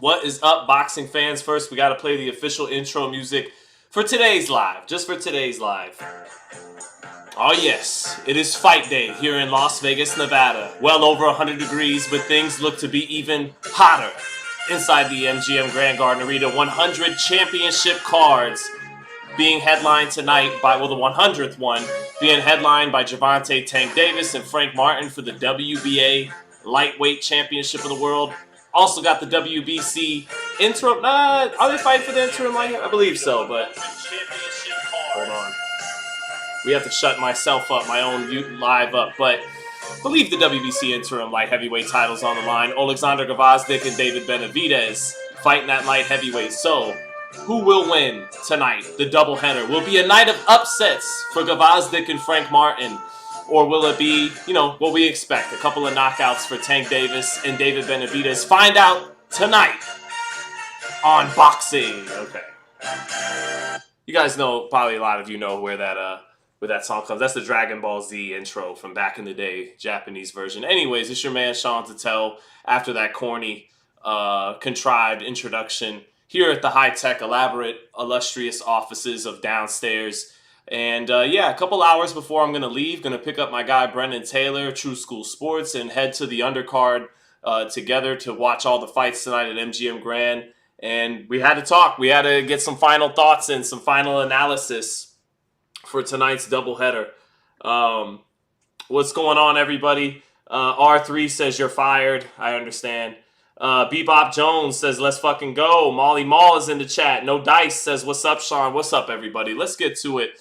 What is up, boxing fans? First, we got to play the official intro music for today's live. Just for today's live. Oh yes, it is fight day here in Las Vegas, Nevada. Well over 100 degrees, but things look to be even hotter inside the MGM Grand Garden Arena. 100 championship cards being headlined tonight by, well, the 100th one being headlined by Gervonta Tank Davis and Frank Martin for the WBA Lightweight Championship of the World. Also got the WBC interim. Are they fighting for the interim light? I believe so, but hold on. We have to shut myself up, my own live up. But I believe the WBC interim light heavyweight titles on the line. Alexander Gvozdyk and David Benavidez fighting that light heavyweight. So, who will win tonight? The doubleheader. Will it be a night of upsets for Gvozdyk and Frank Martin? Or will it be, what we expect? A couple of knockouts for Tank Davis and David Benavidez. Find out tonight on Boxing. Okay. You guys know, probably a lot of you know where that song comes. That's the Dragon Ball Z intro from back in the day, Japanese version. Anyways, it's your man Sean Zittel after that corny, contrived introduction here at the high-tech, elaborate, illustrious offices of Downstairs. And a couple hours before I'm going to leave, going to pick up my guy Brendan Taylor, True School Sports, and head to the undercard together to watch all the fights tonight at MGM Grand. And we had to talk. We had to get some final thoughts and some final analysis for tonight's doubleheader. What's going on, everybody? R3 says you're fired. I understand. Bebop Jones says, let's fucking go. Molly Mall is in the chat. No Dice says, what's up, Sean? What's up, everybody? Let's get to it.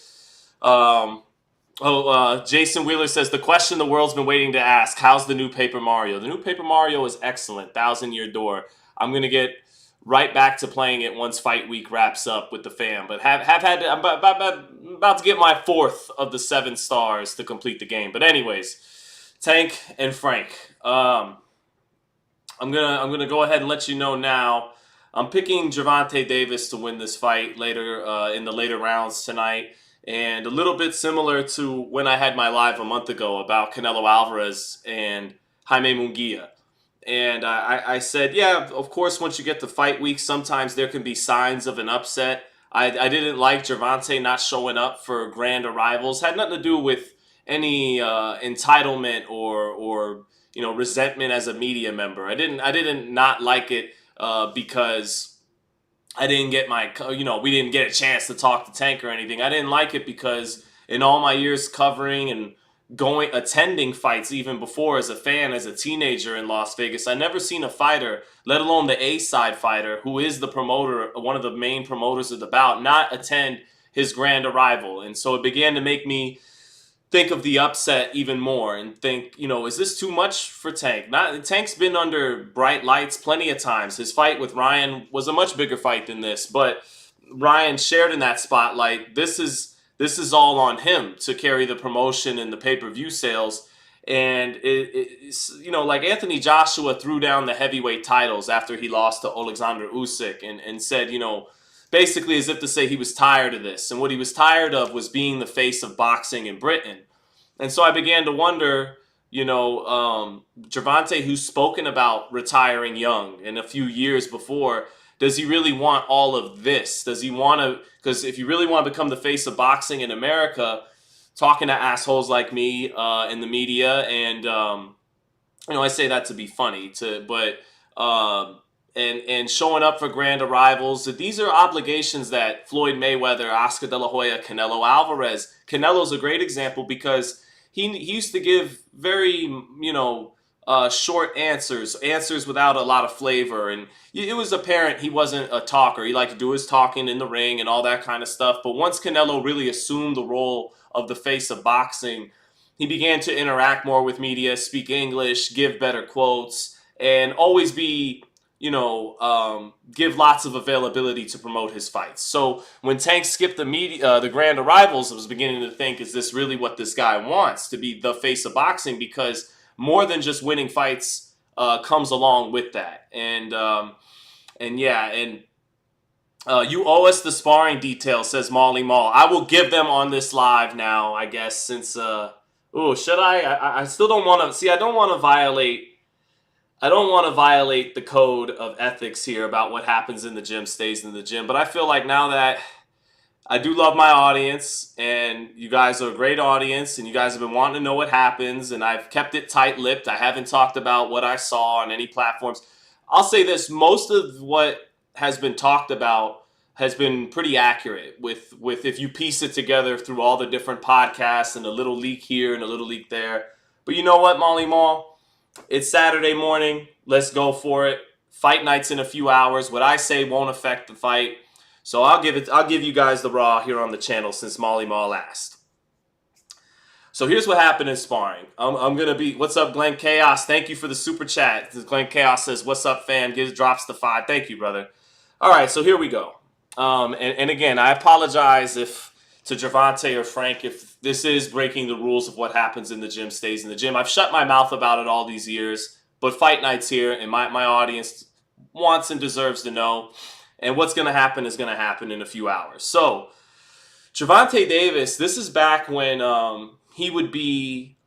Jason Wheeler says, the question the world's been waiting to ask, how's the new Paper Mario? The new Paper Mario is excellent. 1,000-Year Door. I'm going to get right back to playing it once Fight Week wraps up with the fam. But I'm about to get my 4th of the 7 stars to complete the game. But anyways, Tank and Frank. I'm gonna go ahead and let you know now. I'm picking Gervonta Davis to win this fight later in the later rounds tonight. And a little bit similar to when I had my live a month ago about Canelo Alvarez and Jaime Munguia. And I said, yeah, of course, once you get to fight week, sometimes there can be signs of an upset. I didn't like Gervonta not showing up for grand arrivals. Had nothing to do with any entitlement or resentment as a media member. I didn't not like it because I didn't get we didn't get a chance to talk to Tank or anything. I didn't like it because in all my years covering and attending fights even before as a fan, as a teenager in Las Vegas, I never seen a fighter, let alone the A-side fighter, who is the promoter, one of the main promoters of the bout, not attend his grand arrival. And so it began to make me think of the upset even more and think, is this too much for Tank? Tank's been under bright lights plenty of times. His fight with Ryan was a much bigger fight than this, but Ryan shared in that spotlight. This is all on him to carry the promotion and the pay-per-view sales. And it's like Anthony Joshua threw down the heavyweight titles after he lost to Alexander Usyk and said, basically as if to say he was tired of this. And what he was tired of was being the face of boxing in Britain. And so I began to wonder, Gervonta, who's spoken about retiring young and a few years before, does he really want all of this? Does he want to, because if you really want to become the face of boxing in America, talking to assholes like me in the media, and, I say that to be funny, and showing up for grand arrivals. These are obligations that Floyd Mayweather, Oscar De La Hoya, Canelo Alvarez. Canelo's a great example because he used to give very, short answers without a lot of flavor. And it was apparent he wasn't a talker. He liked to do his talking in the ring and all that kind of stuff. But once Canelo really assumed the role of the face of boxing, he began to interact more with media, speak English, give better quotes, and always be give lots of availability to promote his fights. So when Tank skipped the grand arrivals, I was beginning to think, is this really what this guy wants, to be the face of boxing? Because more than just winning fights comes along with that. And you owe us the sparring details, says Molly Mall. I will give them on this live now, I guess, since should I? I still don't want to. See, I don't want to violate I don't want to violate the code of ethics here about what happens in the gym stays in the gym, but I feel like now that I do love my audience, and you guys are a great audience, and you guys have been wanting to know what happens, and I've kept it tight-lipped. I haven't talked about what I saw on any platforms. I'll say this, most of what has been talked about has been pretty accurate with if you piece it together through all the different podcasts and a little leak here and a little leak there. But you know what, Molly Mall? It's Saturday morning. Let's go for it. Fight night's in a few hours. What I say won't affect the fight. So I'll give you guys the raw here on the channel since Molly Mall asked. So here's what happened in sparring. I'm gonna be. What's up, Glenn Chaos? Thank you for the super chat. Glenn Chaos says, "What's up, fam?" Drops the 5. Thank you, brother. All right, so here we go. And again, I apologize if to Gervonta or Frank if this is breaking the rules of what happens in the gym stays in the gym. I've shut my mouth about it all these years, but fight night's here, and my audience wants and deserves to know. And what's going to happen is going to happen in a few hours. So, Gervonta Davis, this is back when he would be,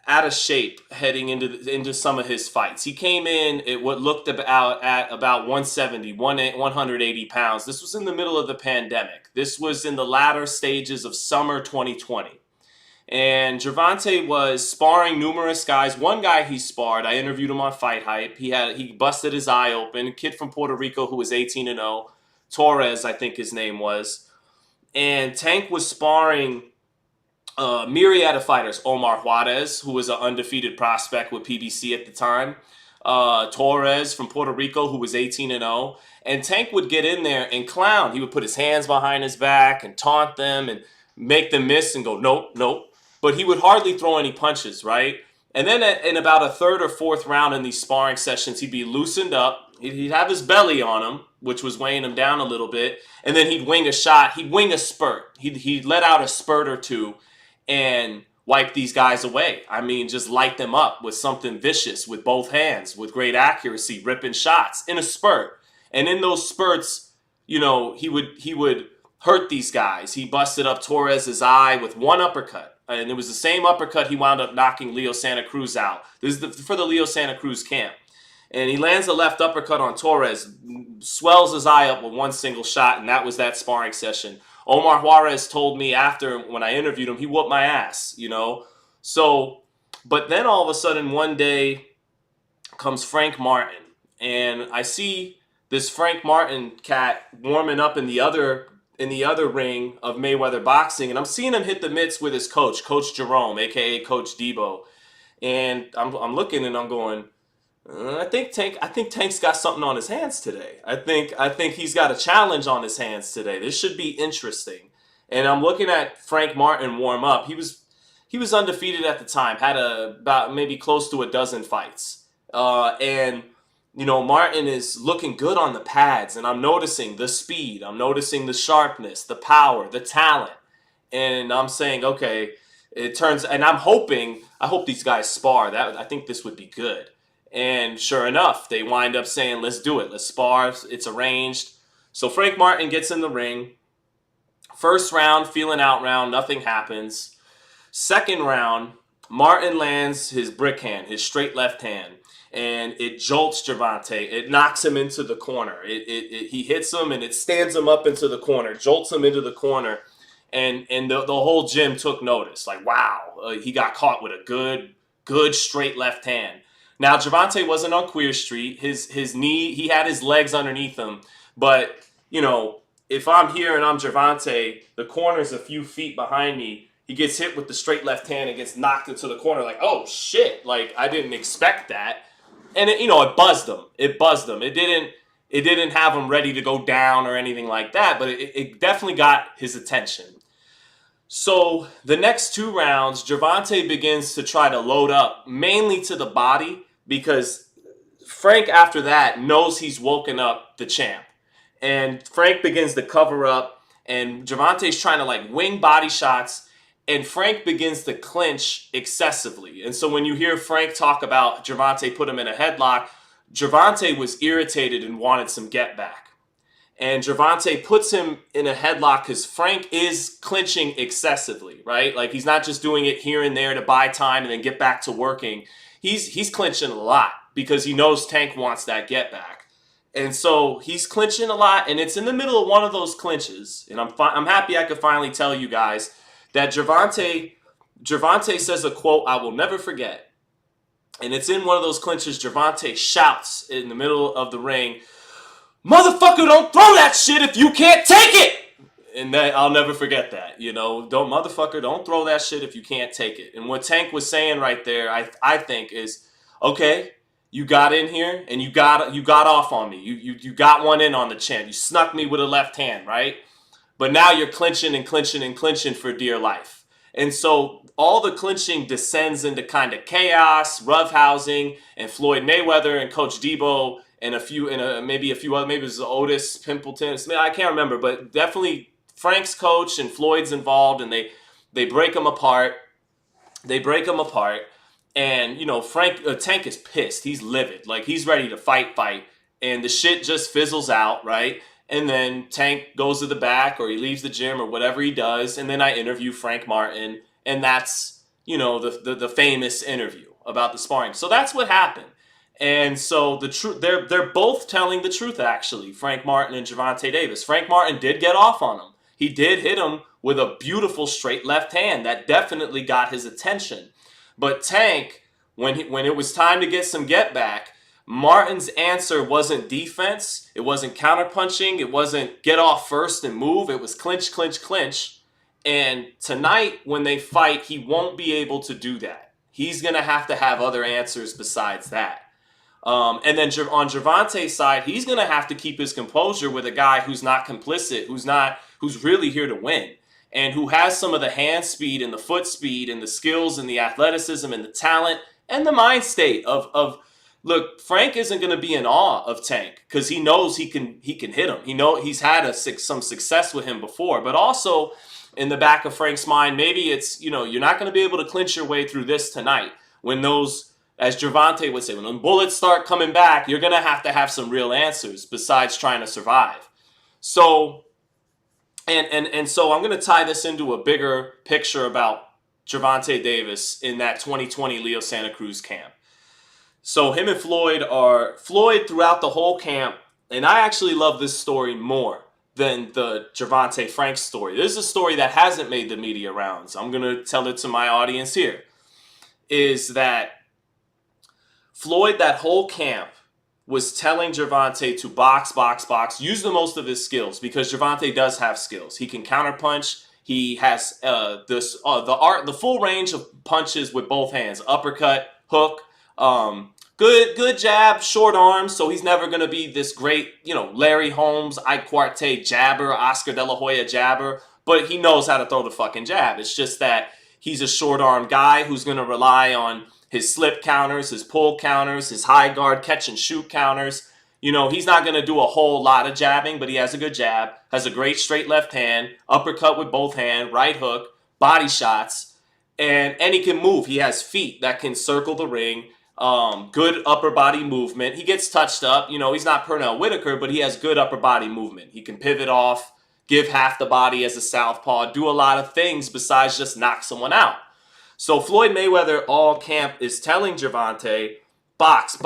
out of shape heading into some of his fights. He came in at what looked at about 170, 180 pounds. This was in the middle of the pandemic. This was in the latter stages of summer 2020. And Gervonta was sparring numerous guys. One guy he sparred, I interviewed him on Fight Hype. He busted his eye open. A kid from Puerto Rico who was 18-0. Torres, I think his name was. And Tank was sparring a myriad of fighters. Omar Juarez, who was an undefeated prospect with PBC at the time. Torres from Puerto Rico, who was 18-0. And Tank would get in there and clown. He would put his hands behind his back and taunt them and make them miss and go, nope, nope. But he would hardly throw any punches, right? And then in about a third or fourth round in these sparring sessions, he'd be loosened up. He'd have his belly on him, which was weighing him down a little bit. And then he'd wing a shot. He'd wing a spurt. He'd let out a spurt or two and wipe these guys away. I mean, just light them up with something vicious with both hands, with great accuracy, ripping shots in a spurt. And in those spurts, he would hurt these guys. He busted up Torres's eye with one uppercut. And it was the same uppercut he wound up knocking Leo Santa Cruz out. This is for the Leo Santa Cruz camp. And he lands a left uppercut on Torres, swells his eye up with one single shot, and that was that sparring session. Omar Juarez told me after, when I interviewed him, he whooped my ass, So, but then all of a sudden one day comes Frank Martin. And I see this Frank Martin cat warming up in the other ring of Mayweather boxing, and I'm seeing him hit the mitts with his coach, Coach Jerome, aka Coach Debo. And I'm looking and I'm going, I think Tank's got something on his hands today. I think he's got a challenge on his hands today. This should be interesting. And I'm looking at Frank Martin warm up. He was undefeated at the time, had about maybe close to a dozen fights. And Martin is looking good on the pads, and I'm noticing the speed. I'm noticing the sharpness, the power, the talent. And I'm saying, okay, and I hope these guys spar. I think this would be good. And sure enough, they wind up saying, let's do it. Let's spar. It's arranged. So Frank Martin gets in the ring. First round, feeling out round, nothing happens. Second round, Martin lands his brick hand, his straight left hand. And it jolts Gervonta. It knocks him into the corner. He hits him and it stands him up into the corner, jolts him into the corner. And the whole gym took notice. Like, wow, he got caught with a good straight left hand. Now, Gervonta wasn't on Queer Street. His knee, he had his legs underneath him. But, if I'm here and I'm Gervonta, the corner's a few feet behind me. He gets hit with the straight left hand and gets knocked into the corner. Like, oh, shit. Like, I didn't expect that. And, it buzzed him. It buzzed him. It didn't have him ready to go down or anything like that. But it definitely got his attention. So the next two rounds, Gervonta begins to try to load up, mainly to the body, because Frank, after that, knows he's woken up the champ. And Frank begins to cover up, and Gervonta's trying to, wing body shots, and Frank begins to clinch excessively. And so when you hear Frank talk about Gervonta put him in a headlock, Gervonta was irritated and wanted some get back. And Gervonta puts him in a headlock because Frank is clinching excessively, right? He's not just doing it here and there to buy time and then get back to working. He's clinching a lot. because he knows Tank wants that get back. And so he's clinching a lot, and it's in the middle of one of those clinches. And I'm happy I could finally tell you guys that Gervonta says a quote I will never forget. And it's in one of those clinches. Gervonta shouts in the middle of the ring, "Motherfucker, don't throw that shit if you can't take it!" And I'll never forget that. Don't throw that shit if you can't take it. And what Tank was saying right there, I think is, okay, you got in here and you got off on me. You got one in on the chin. You snuck me with a left hand, right? But now you're clinching and clinching and clinching for dear life. And so all the clinching descends into kind of chaos, roughhousing, and Floyd Mayweather and Coach Debo and maybe a few other, maybe it was Otis Pimpleton. I can't remember, but definitely Frank's coach and Floyd's involved, and they break them apart. And, Tank is pissed. He's livid. Like, he's ready to fight. And the shit just fizzles out, right? And then Tank goes to the back, or he leaves the gym, or whatever he does. And then I interview Frank Martin. And that's, the famous interview about the sparring. So that's what happened. And so they're both telling the truth, actually, Frank Martin and Gervonta Davis. Frank Martin did get off on him. He did hit him with a beautiful straight left hand. That definitely got his attention. But Tank, when it was time to get some get back, Martin's answer wasn't defense. It wasn't counterpunching. It wasn't get off first and move. It was clinch, clinch, clinch. And tonight, when they fight, he won't be able to do that. He's going to have other answers besides that. And then on Gervonta's side, he's going to have to keep his composure with a guy who's not complicit, who's really here to win, and who has some of the hand speed and the foot speed and the skills and the athleticism and the talent and the mind state of look, Frank isn't going to be in awe of Tank because he knows he can hit him. He's had some success with him before, but also in the back of Frank's mind, maybe it's, you're not going to be able to clinch your way through this tonight. When those, as Gervonta would say, when the bullets start coming back, you're going to have some real answers besides trying to survive. So, and so I'm going to tie this into a bigger picture about Gervonta Davis in that 2020 Leo Santa Cruz camp. So him and Floyd throughout the whole camp, and I actually love this story more than the Gervonta Frank story. This is a story that hasn't made the media rounds. I'm going to tell it to my audience here. Is that Floyd, that whole camp, was telling Gervonta to box, use the most of his skills, because Gervonta does have skills. He can counterpunch. He has the full range of punches with both hands, uppercut, hook, good jab, short arms. So he's never going to be this great, Larry Holmes, Ike Quartet jabber, Oscar De La Hoya jabber, but he knows how to throw the fucking jab. It's just that he's a short arm guy who's going to rely on his slip counters, his pull counters, his high guard catch and shoot counters. He's not going to do a whole lot of jabbing, but he has a good jab, has a great straight left hand, uppercut with both hands, right hook, body shots, and he can move. He has feet that can circle the ring, good upper body movement. He gets touched up. He's not Pernell Whitaker, but he has good upper body movement. He can pivot off, give half the body as a southpaw, do a lot of things besides just knock someone out. So Floyd Mayweather all camp is telling Gervonta, box.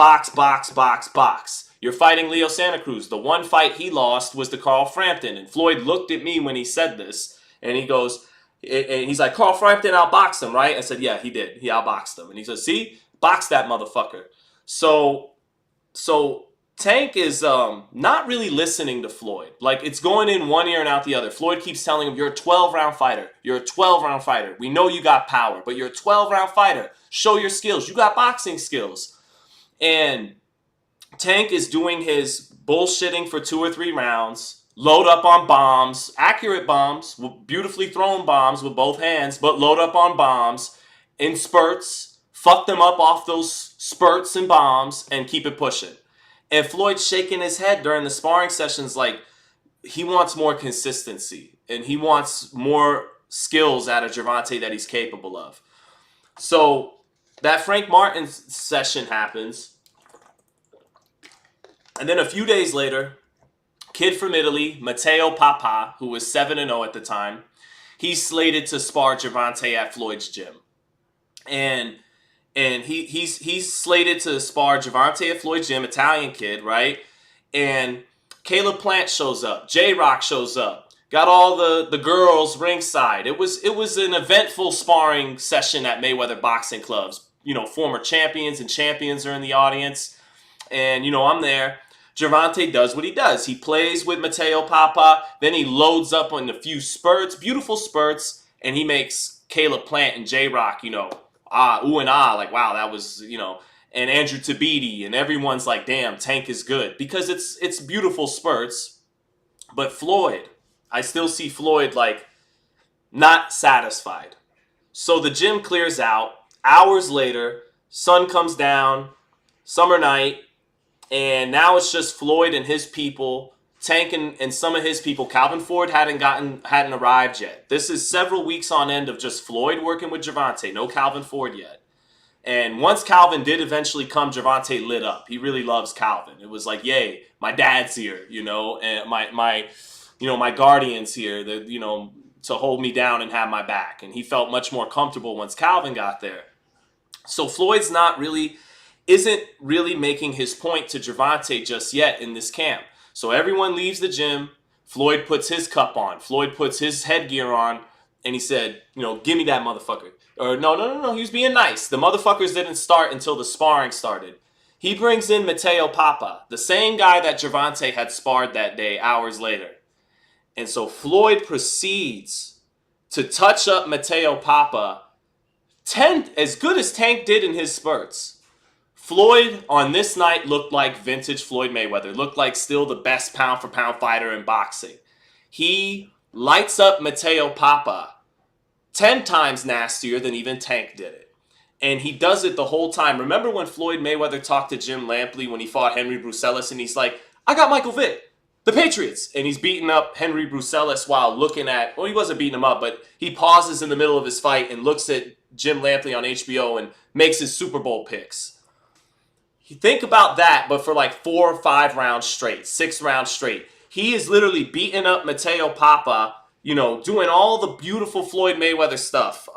You're fighting Leo Santa Cruz. The one fight he lost was to Carl Frampton. And Floyd looked at me when he said this, and he goes, and he's like, Carl Frampton outboxed him, right? I said, yeah, he did. He outboxed him. And he says, see, box that motherfucker. So Tank is not really listening to Floyd. Like, it's going in one ear and out the other. Floyd keeps telling him, you're a 12-round fighter. You're a 12-round fighter. We know you got power, but you're a 12-round fighter. Show your skills. You got boxing skills. And Tank is doing his bullshitting for 2 or 3 rounds, load up on bombs, accurate bombs, beautifully thrown bombs with both hands, but load up on bombs in spurts, fuck them up off those spurts and bombs, and keep it pushing. And Floyd's shaking his head during the sparring sessions like he wants more consistency and he wants more skills out of Gervonta that he's capable of. So that Frank Martin session happens. And then a few days later, kid from Italy, Matteo Papa, who was 7-0 at the time, he's slated to spar Gervonta at Floyd's gym. And and he's slated to spar Gervonta at Floyd Gym, Italian kid, right? And Caleb Plant shows up, J-Rock shows up, got all the girls ringside. It was an eventful sparring session at Mayweather Boxing Clubs. You know, former champions and champions are in the audience, and you know I'm there. Gervonta does what he does. He plays with Mateo Papa, then he loads up on a few spurts, beautiful spurts, and he makes Caleb Plant and J-Rock, you know, ooh and ah, like, wow, that was, you know, and Andrew Tabiti, and everyone's like, damn, Tank is good. Because it's beautiful spurts. But Floyd, I still see Floyd, like, not satisfied. So the gym clears out. Hours later, sun comes down, summer night, and now it's just Floyd and his people, Tank and some of his people. Calvin Ford hadn't arrived yet. This is several weeks on end of just Floyd working with Gervonta. No Calvin Ford yet. And once Calvin did eventually come, Gervonta lit up. He really loves Calvin. It was like, yay, my dad's here, you know, and my guardian's here, that, you know, to hold me down and have my back. And he felt much more comfortable once Calvin got there. So Floyd's isn't really making his point to Gervonta just yet in this camp. So everyone leaves the gym. Floyd puts his cup on. Floyd puts his headgear on. And he said, you know, give me that motherfucker. Or no. He was being nice. The motherfuckers didn't start until the sparring started. He brings in Mateo Papa, the same guy that Gervonta had sparred that day hours later. And so Floyd proceeds to touch up Mateo Papa as good as Tank did in his spurts. Floyd on this night looked like vintage Floyd Mayweather, looked like still the best pound-for-pound fighter in boxing. He lights up Mateo Papa 10 times nastier than even Tank did it. And he does it the whole time. Remember when Floyd Mayweather talked to Jim Lampley when he fought Henry Brucelis, and he's like, I got Michael Vick, the Patriots. And he's beating up Henry Brucelis while looking at, well, he wasn't beating him up, but he pauses in the middle of his fight and looks at Jim Lampley on HBO and makes his Super Bowl picks. You think about that, but for like 4 or 5 rounds straight, 6 rounds straight. He is literally beating up Mateo Papa, you know, doing all the beautiful Floyd Mayweather stuff.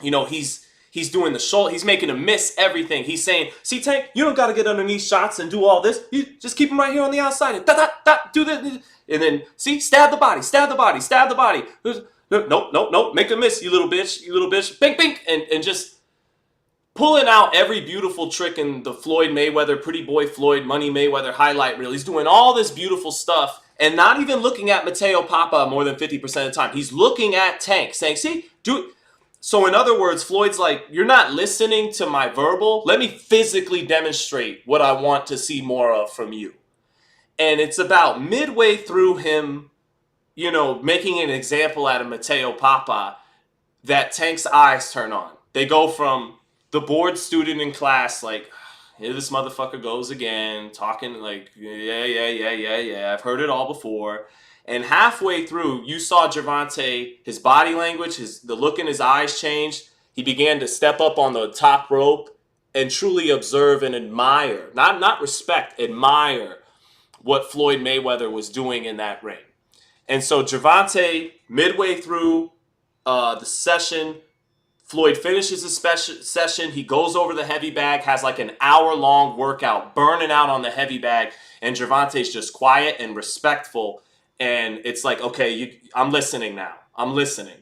You know, he's doing the shoulder. He's making him miss everything. He's saying, see, Tank, you don't got to get underneath shots and do all this. You just keep him right here on the outside. And do this. And then, see, stab the body. Nope. Make him miss, you little bitch. Bink. And just pulling out every beautiful trick in the Floyd Mayweather, Pretty Boy Floyd, Money Mayweather highlight reel. He's doing all this beautiful stuff and not even looking at Mateo Papa more than 50% of the time. He's looking at Tank saying, see, do. So in other words, Floyd's like, you're not listening to my verbal. Let me physically demonstrate what I want to see more of from you. And it's about midway through him, you know, making an example out of Mateo Papa that Tank's eyes turn on. They go from the bored student in class, like, here this motherfucker goes again, talking like, yeah, I've heard it all before. And halfway through, you saw Gervonta, his body language, the look in his eyes changed. He began to step up on the top rope and truly observe and admire, not respect, admire what Floyd Mayweather was doing in that ring. And so Gervonta, midway through the session, Floyd finishes his session. He goes over the heavy bag, has like an hour-long workout, burning out on the heavy bag, and Gervonta's just quiet and respectful. And it's like, okay, I'm listening now. I'm listening.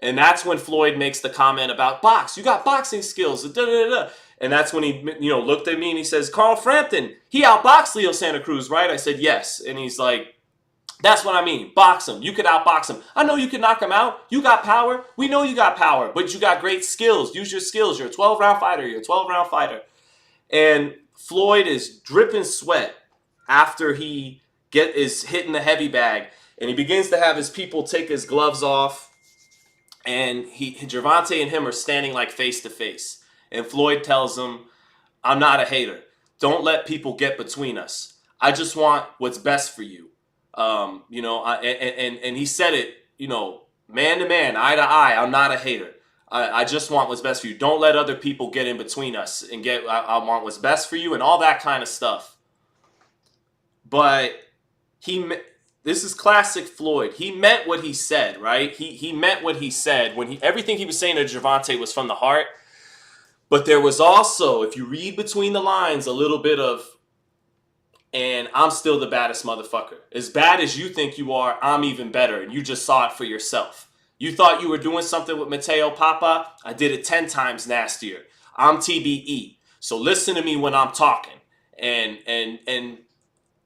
And that's when Floyd makes the comment about box. You got boxing skills. And that's when he, you know, looked at me and he says, Carl Frampton, he outboxed Leo Santa Cruz, right? I said, yes. And he's like, that's what I mean. Box him. You could outbox him. I know you can knock him out. You got power. We know you got power, but you got great skills. Use your skills. You're a 12-round fighter. And Floyd is dripping sweat after he is hitting the heavy bag, and he begins to have his people take his gloves off, and Gervonta and him are standing like face to face. And Floyd tells him, I'm not a hater. Don't let people get between us. I just want what's best for you. You know, and he said it, you know, man to man, eye to eye. I'm not a hater. I just want what's best for you. Don't let other people get in between us and I want what's best for you and all that kind of stuff. But this is classic Floyd. He meant what he said, right? He meant what he said when everything he was saying to Gervonta was from the heart. But there was also, if you read between the lines, a little bit of, and I'm still the baddest motherfucker. As bad as you think you are, I'm even better. And you just saw it for yourself. You thought you were doing something with Mateo Papa? I did it 10 times nastier. I'm TBE. So listen to me when I'm talking. And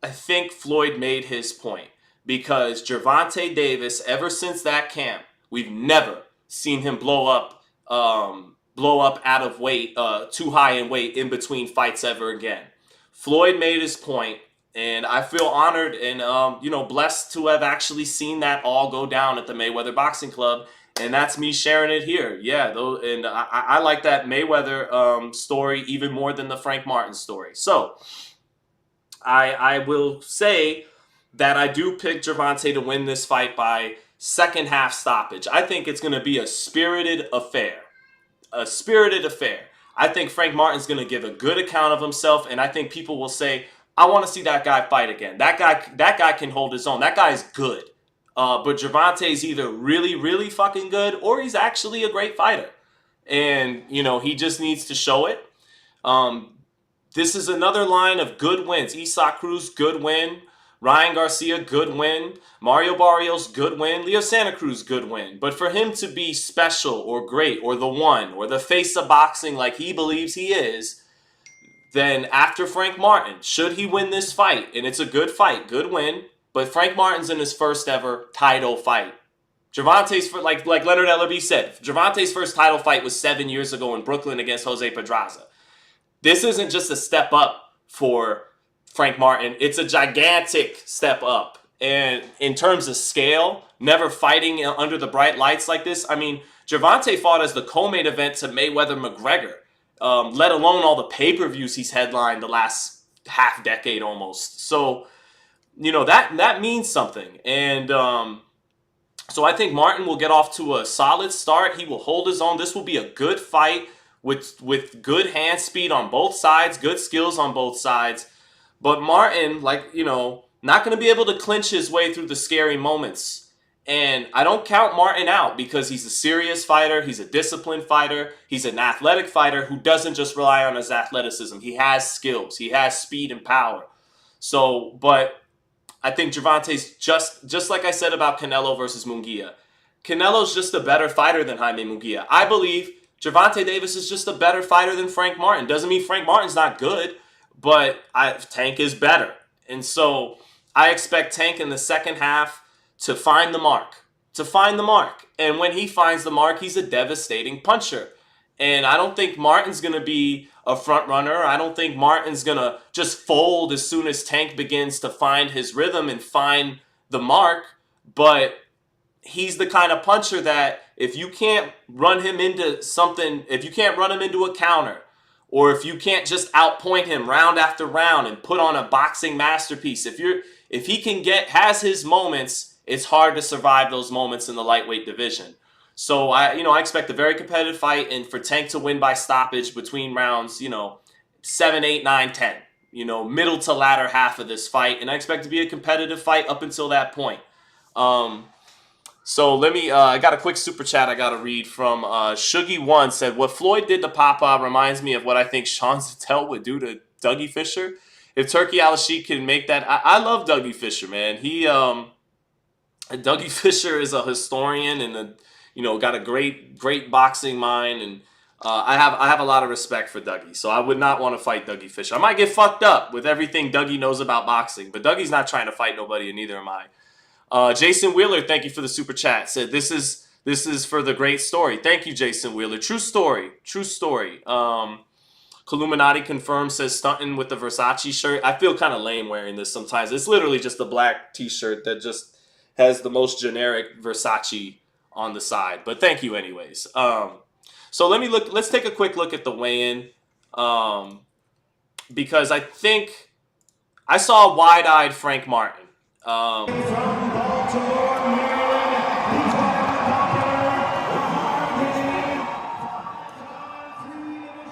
I think Floyd made his point. Because Gervonta Davis, ever since that camp, we've never seen him blow up out of weight, too high in weight in between fights ever again. Floyd made his point, and I feel honored and blessed to have actually seen that all go down at the Mayweather Boxing Club, and that's me sharing it here. Yeah, though, and I like that Mayweather story even more than the Frank Martin story. So I will say that I do pick Gervonta to win this fight by second half stoppage. I think it's going to be a spirited affair. A spirited affair. I think Frank Martin's going to give a good account of himself, and I think people will say, I want to see that guy fight again. That guy can hold his own. That guy's good. But Gervonta's either really, really fucking good, or he's actually a great fighter. And, he just needs to show it. This is another line of good wins. Isaac Cruz, good win. Ryan Garcia, good win. Mario Barrios, good win. Leo Santa Cruz, good win. But for him to be special or great or the one or the face of boxing like he believes he is, then after Frank Martin, should he win this fight, and it's a good fight, good win, but Frank Martin's in his first ever title fight. Gervonta's, like Leonard Ellerby said, Gervonta's first title fight was 7 years ago in Brooklyn against Jose Pedraza. This isn't just a step up for Frank Martin, it's a gigantic step up. And in terms of scale, never fighting under the bright lights like this. I mean, Gervonta fought as the co-main event to Mayweather-McGregor, let alone all the pay-per-views he's headlined the last half decade almost. So, that means something. And so I think Martin will get off to a solid start. He will hold his own. This will be a good fight with good hand speed on both sides, good skills on both sides. But Martin, not going to be able to clinch his way through the scary moments. And I don't count Martin out because he's a serious fighter. He's a disciplined fighter. He's an athletic fighter who doesn't just rely on his athleticism. He has skills. He has speed and power. So, but I think Gervonta's just like I said about Canelo versus Munguia. Canelo's just a better fighter than Jaime Munguia. I believe Gervonta Davis is just a better fighter than Frank Martin. Doesn't mean Frank Martin's not good. But Tank is better. And so I expect Tank in the second half to find the mark. And when he finds the mark, he's a devastating puncher. And I don't think Martin's going to be a front runner. I don't think Martin's going to just fold as soon as Tank begins to find his rhythm and find the mark. But he's the kind of puncher that if you can't run him into something, if you can't run him into a counter, or if you can't just outpoint him round after round and put on a boxing masterpiece, if he has his moments, it's hard to survive those moments in the lightweight division. So I expect a very competitive fight, and for Tank to win by stoppage between rounds, 7, 8, 9, 10, middle to latter half of this fight, and I expect it to be a competitive fight up until that point. So let me, I got a quick super chat I got to read from Shuggy1 said, what Floyd did to Papa reminds me of what I think Sean Zittel would do to Dougie Fisher. If Turkey Al-Sheikh can make that, I love Dougie Fisher, man. Dougie Fisher is a historian and got a great boxing mind, and I have a lot of respect for Dougie. So I would not want to fight Dougie Fisher. I might get fucked up with everything Dougie knows about boxing, but Dougie's not trying to fight nobody, and neither am I. Jason Wheeler, thank you for the super chat. Said this is for the great story. Thank you, Jason Wheeler. True story. Columinati confirmed, says stunting with the Versace shirt. I feel kind of lame wearing this sometimes. It's literally just a black t-shirt that just has the most generic Versace on the side. But thank you anyways. So let's take a quick look at the weigh-in. Because I think I saw a wide-eyed Frank Martin.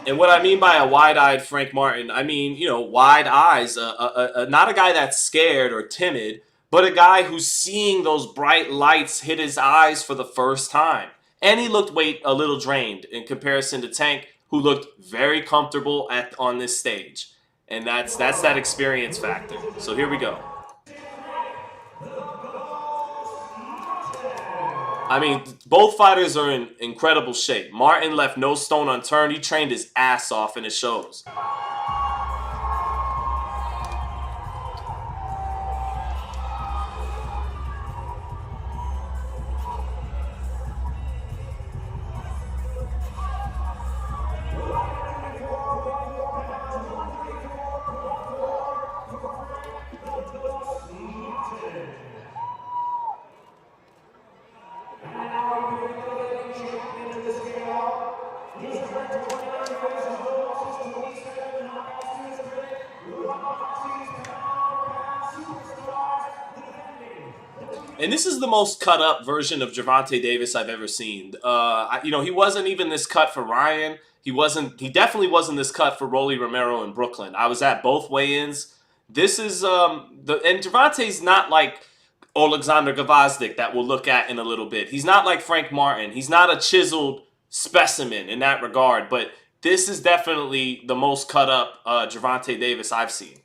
And what I mean by a wide-eyed Frank Martin, I mean, wide eyes, not a guy that's scared or timid, but a guy who's seeing those bright lights hit his eyes for the first time. And he looked a little drained in comparison to Tank, who looked very comfortable on this stage. And that's that experience factor. So here we go. I mean, both fighters are in incredible shape. Martin left no stone unturned. He trained his ass off, and it shows. And this is the most cut up version of Gervonta Davis I've ever seen. He wasn't even this cut for Ryan. He definitely wasn't this cut for Rolly Romero in Brooklyn. I was at both weigh-ins. This is and Gervonta's not like Alexander Gvozdyk that we'll look at in a little bit. He's not like Frank Martin. He's not a chiseled specimen in that regard. But this is definitely the most cut up Gervonta Davis I've seen.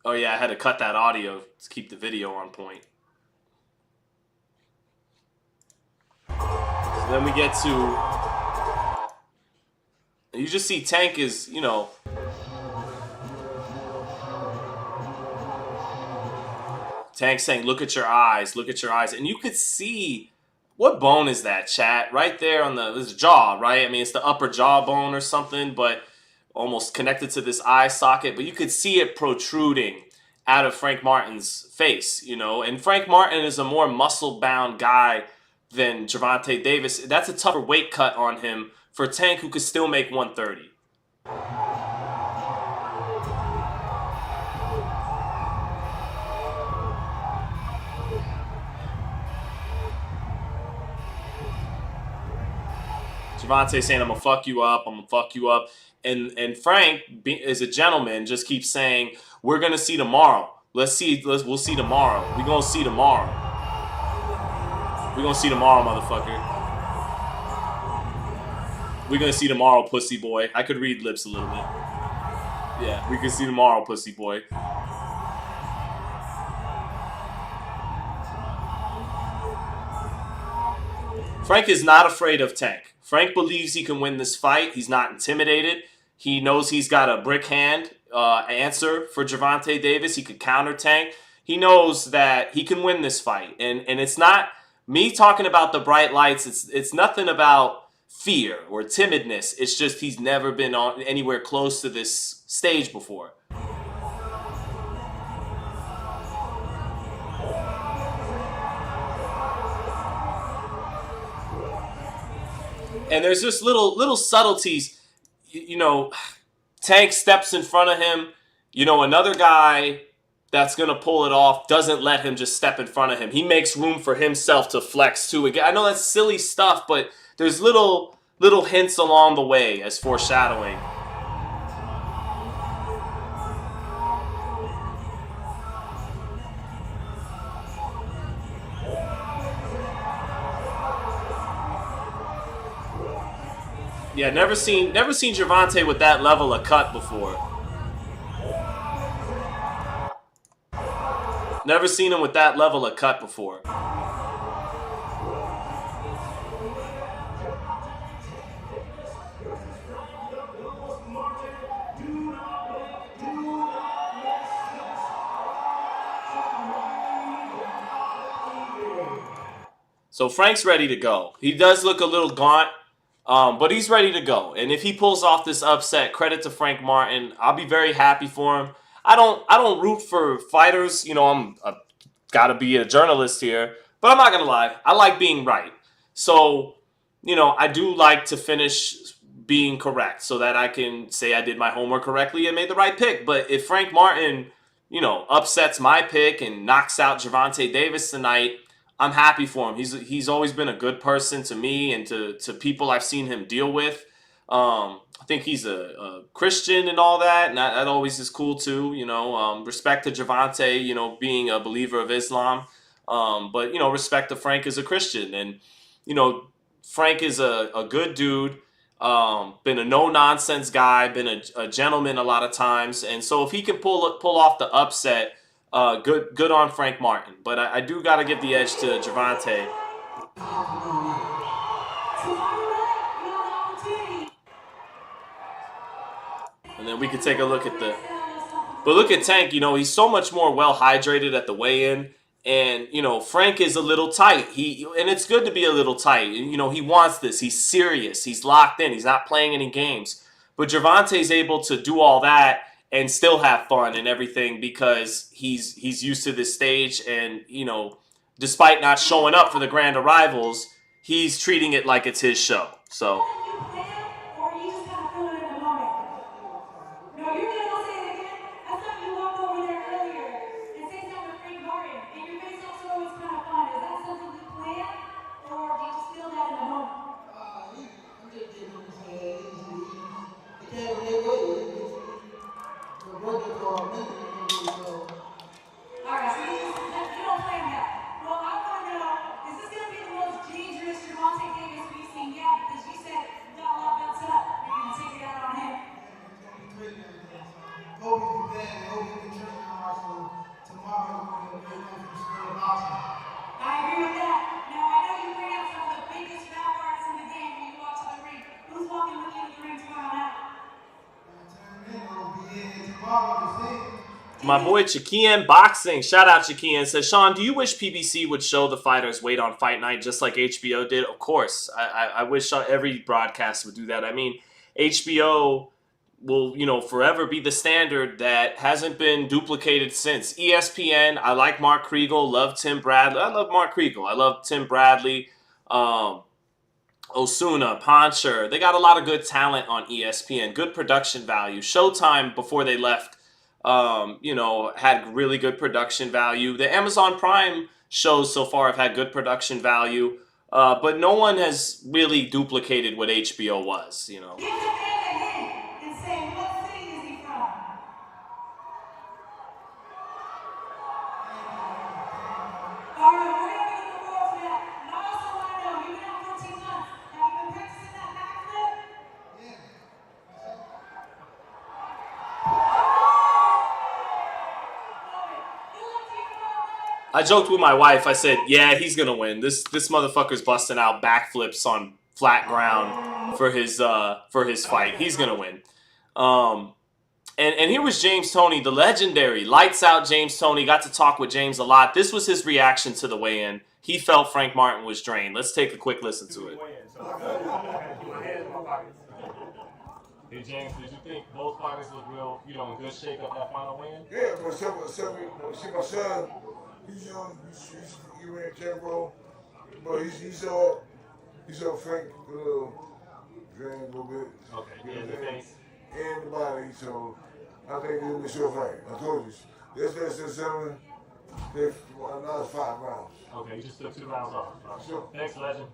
Oh yeah, I had to cut that audio to keep the video on point. So then we get to... You just see Tank is, Tank saying, look at your eyes, look at your eyes. And you could see... What bone is that, chat? Right there on this jaw, right? I mean, it's the upper jawbone or something, but... almost connected to this eye socket, but you could see it protruding out of Frank Martin's face, and Frank Martin is a more muscle-bound guy than Gervonta Davis. That's a tougher weight cut on him for Tank, who could still make 130. Gervonta saying, I'm gonna fuck you up, I'm gonna fuck you up. And Frank, as a gentleman, just keeps saying, we're going to see tomorrow. We'll see tomorrow. We're going to see tomorrow. We're going to see tomorrow, motherfucker. We're going to see tomorrow, pussy boy. I could read lips a little bit. Yeah, we can see tomorrow, pussy boy. Frank is not afraid of Tank. Frank believes he can win this fight. He's not intimidated. He knows he's got a brick hand answer for Gervonta Davis. He could counter Tank. He knows that he can win this fight. And it's not me talking about the bright lights. It's nothing about fear or timidness. It's just he's never been on anywhere close to this stage before. And there's just little subtleties. Tank steps in front of him. Another guy that's going to pull it off doesn't let him just step in front of him. He makes room for himself to flex too. Again, I know that's silly stuff, but there's little hints along the way as foreshadowing. Yeah, never seen Gervonta with that level of cut before. Never seen him with that level of cut before. So Frank's ready to go. He does look a little gaunt. But he's ready to go. And if he pulls off this upset, credit to Frank Martin. I'll be very happy for him. I don't root for fighters. I'm got to be a journalist here. But I'm not going to lie. I like being right. So, I do like to finish being correct so that I can say I did my homework correctly and made the right pick. But if Frank Martin, upsets my pick and knocks out Gervonta Davis tonight, I'm happy for him. He's always been a good person to me and to people I've seen him deal with. I think he's a Christian and all that, and that always is cool too. Respect to Gervonta, being a believer of Islam, but respect to Frank as a Christian, and you know, Frank is a good dude. Been a no nonsense guy, been a gentleman a lot of times, and so if he can pull off the upset, good on Frank Martin. But I do got to give the edge to Gervonta. And then we could take a look at but look at Tank. He's so much more well hydrated at the weigh-in, and Frank is a little tight. And it's good to be a little tight. He wants this. He's serious. He's locked in. He's not playing any games. But Gervonta's able to do all that and still have fun and everything because he's used to this stage, and despite not showing up for the grand arrivals, he's treating it like it's his show. So. My boy Chikian Boxing, shout out Chikian, says, Sean, do you wish PBC would show the fighters weight on fight night just like HBO did? Of course. I wish every broadcast would do that. I mean, HBO will, forever be the standard that hasn't been duplicated since. ESPN, I like Mark Kriegel, love Tim Bradley. I love Mark Kriegel. I love Tim Bradley, Osuna, Poncher. They got a lot of good talent on ESPN, good production value. Showtime, before they left, had really good production value. The Amazon Prime shows so far have had good production value, but no one has really duplicated what HBO was, I joked with my wife. I said, yeah, he's going to win. This motherfucker's busting out backflips on flat ground for his fight. He's going to win. And here was James Toney, the legendary lights out James Toney. Got to talk with James a lot. This was his reaction to the weigh-in. He felt Frank Martin was drained. Let's take a quick listen to it. Hey James, did you think both fighters was real, in good shape at that final weigh-in? Yeah, but see my son, he's young, he ran tempo, but he's all Frank, a little drained a little bit. Okay, yeah, the face. And the body, so I think it'll be a short fight. I told you. That's 7, another 5 rounds. Okay, you just took 2 rounds off. Right. Sure. Thanks, legend.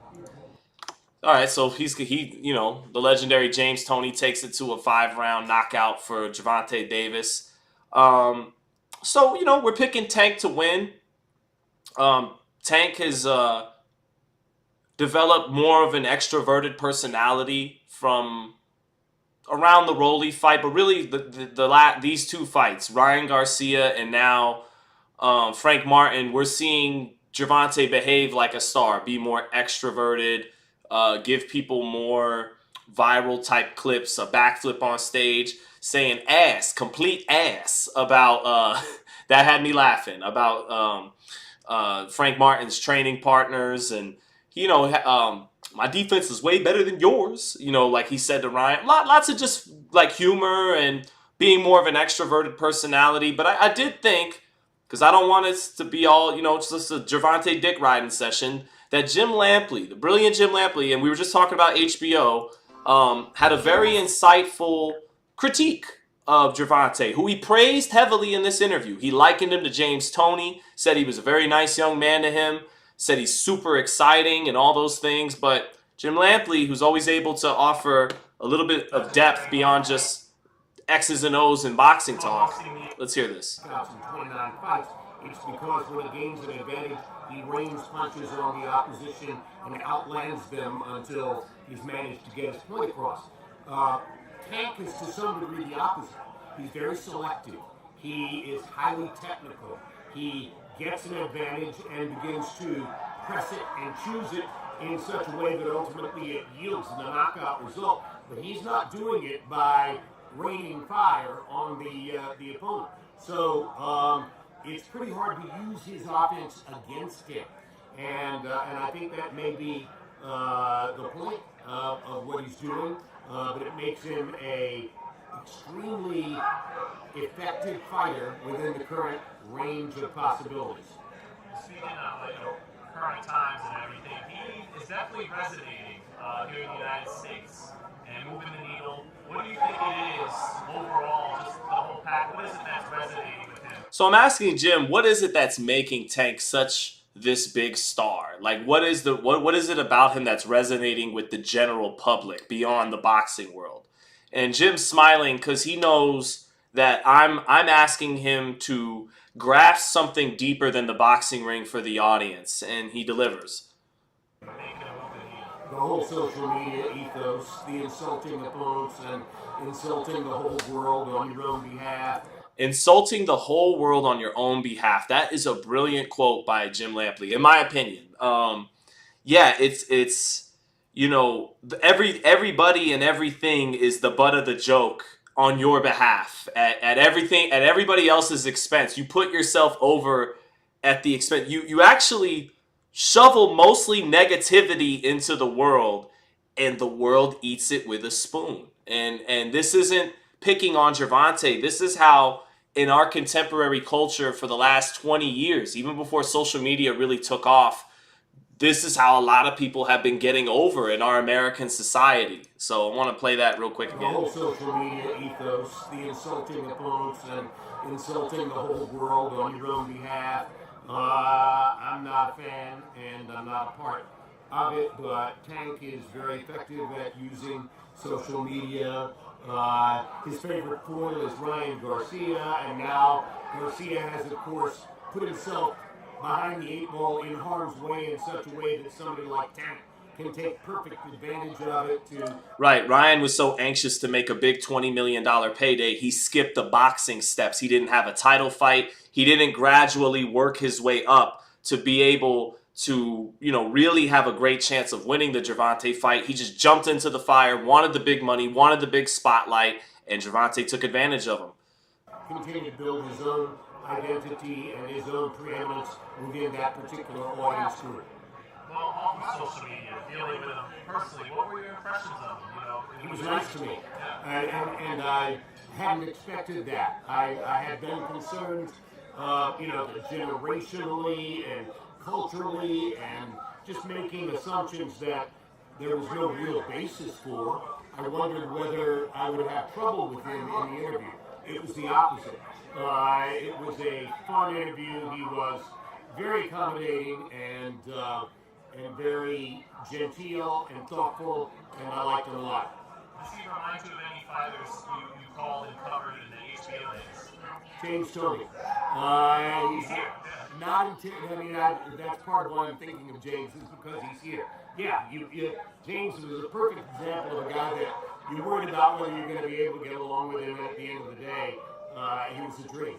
All right, so he, the legendary James Toney takes it to a 5-round knockout for Gervonta Davis. So we're picking Tank to win. Tank has developed more of an extroverted personality from around the Rolly fight, but really these 2 fights, Ryan Garcia and now Frank Martin, we're seeing Gervonta behave like a star, be more extroverted, give people more viral type clips, a backflip on stage, saying ass, complete ass about that had me laughing about Frank Martin's training partners, and my defense is way better than yours, like he said to Ryan. Lots of just like humor and being more of an extroverted personality. But I did think, because I don't want it to be all, it's just a Gervonta dick riding session, that Jim Lampley, the brilliant Jim Lampley, and we were just talking about HBO, had a very insightful critique of Gervonta, who he praised heavily in this interview. He likened him to James Toney, said he was a very nice young man to him, said he's super exciting and all those things, but Jim Lampley, who's always able to offer a little bit of depth beyond just X's and O's in boxing talk. Let's hear this. In 29 fights, it's because when he gains an advantage, he rains punches on the opposition and outlands them until he's managed to get his point across. Tank is to some degree the opposite. He's very selective. He is highly technical. He gets an advantage and begins to press it and choose it in such a way that ultimately it yields the knockout result. But he's not doing it by raining fire on the opponent. So it's pretty hard to use his offense against him. And I think that may be the point of what he's doing. But it makes him a extremely effective fighter within the current range of possibilities. Speaking of current times and everything, he is definitely resonating here in the United States and moving the needle. What do you think it is overall, just the whole pack? What is it that's resonating with him? So I'm asking Jim, what is it that's making Tank such this big star? Like, what is it about him that's resonating with the general public beyond the boxing world? And Jim's smiling because he knows that I'm asking him to grasp something deeper than the boxing ring for the audience, and he delivers. The whole social media ethos, the insulting opponents and insulting the whole world on your own behalf. Insulting the whole world on your own behalf. That is a brilliant quote by Jim Lampley, in my opinion. It's everybody and everything is the butt of the joke on your behalf at everybody else's expense. You put yourself over at the expense. You actually shovel mostly negativity into the world, and the world eats it with a spoon. And this isn't picking on Gervonta. This is how in our contemporary culture for the last 20 years, even before social media really took off, this is how a lot of people have been getting over in our American society. So I want to play that real quick again. The whole social media ethos, the insulting opponents and insulting the whole world on your own behalf. I'm not a fan and I'm not a part of it, but Tank is very effective at using social media. His favorite foil is Ryan Garcia, and now Garcia has, of course, put himself behind the eight ball in harm's way in such a way that somebody like Tank can take perfect advantage of it to... Right, Ryan was so anxious to make a big $20 million payday, he skipped the boxing steps. He didn't have a title fight. He didn't gradually work his way up to be able to, really have a great chance of winning the Gervonta fight. He just jumped into the fire, wanted the big money, wanted the big spotlight, and Gervonta took advantage of him. Continue to build his own identity and his own preeminence within that particular audience group. Well, on social media, dealing with him personally, what were your impressions of him? He was nice to me, and I hadn't expected that. I had been concerned, generationally and culturally, and just making assumptions that there was no real basis for. I wondered whether I would have trouble with him in the interview. It was the opposite. It was a fun interview. He was very accommodating and very genteel and thoughtful, and I liked him a lot. Does he remind you of any fighters you called and covered in the HBO days? James Toney. He's here. That's part of why I'm thinking of James is because he's here. Yeah, James was a perfect example of a guy that you're worried about whether you're going to be able to get along with him at the end of the day. He was a dream.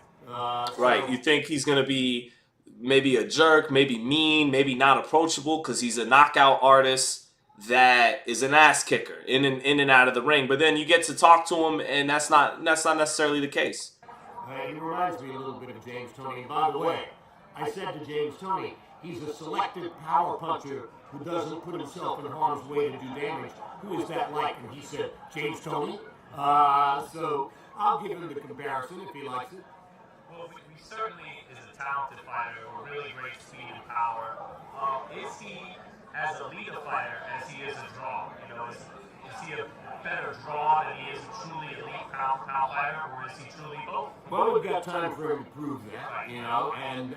Right, you think he's going to be maybe a jerk, maybe mean, maybe not approachable because he's a knockout artist that is an ass kicker in and out of the ring. But then you get to talk to him, and that's not necessarily the case. He reminds me a little bit of James Toney. And by the way, I said to James Toney, he's a selective power puncher who doesn't put himself in harm's way to do damage. Who is that like? And he said, James Toney. So I'll give him the comparison if he likes it. Well, he certainly is a talented fighter with really great speed and power. Is he as elite a fighter as he is a draw? Is he a better draw than he is a truly elite pound fighter, or is he truly both? Well, we've got time for him to prove that, and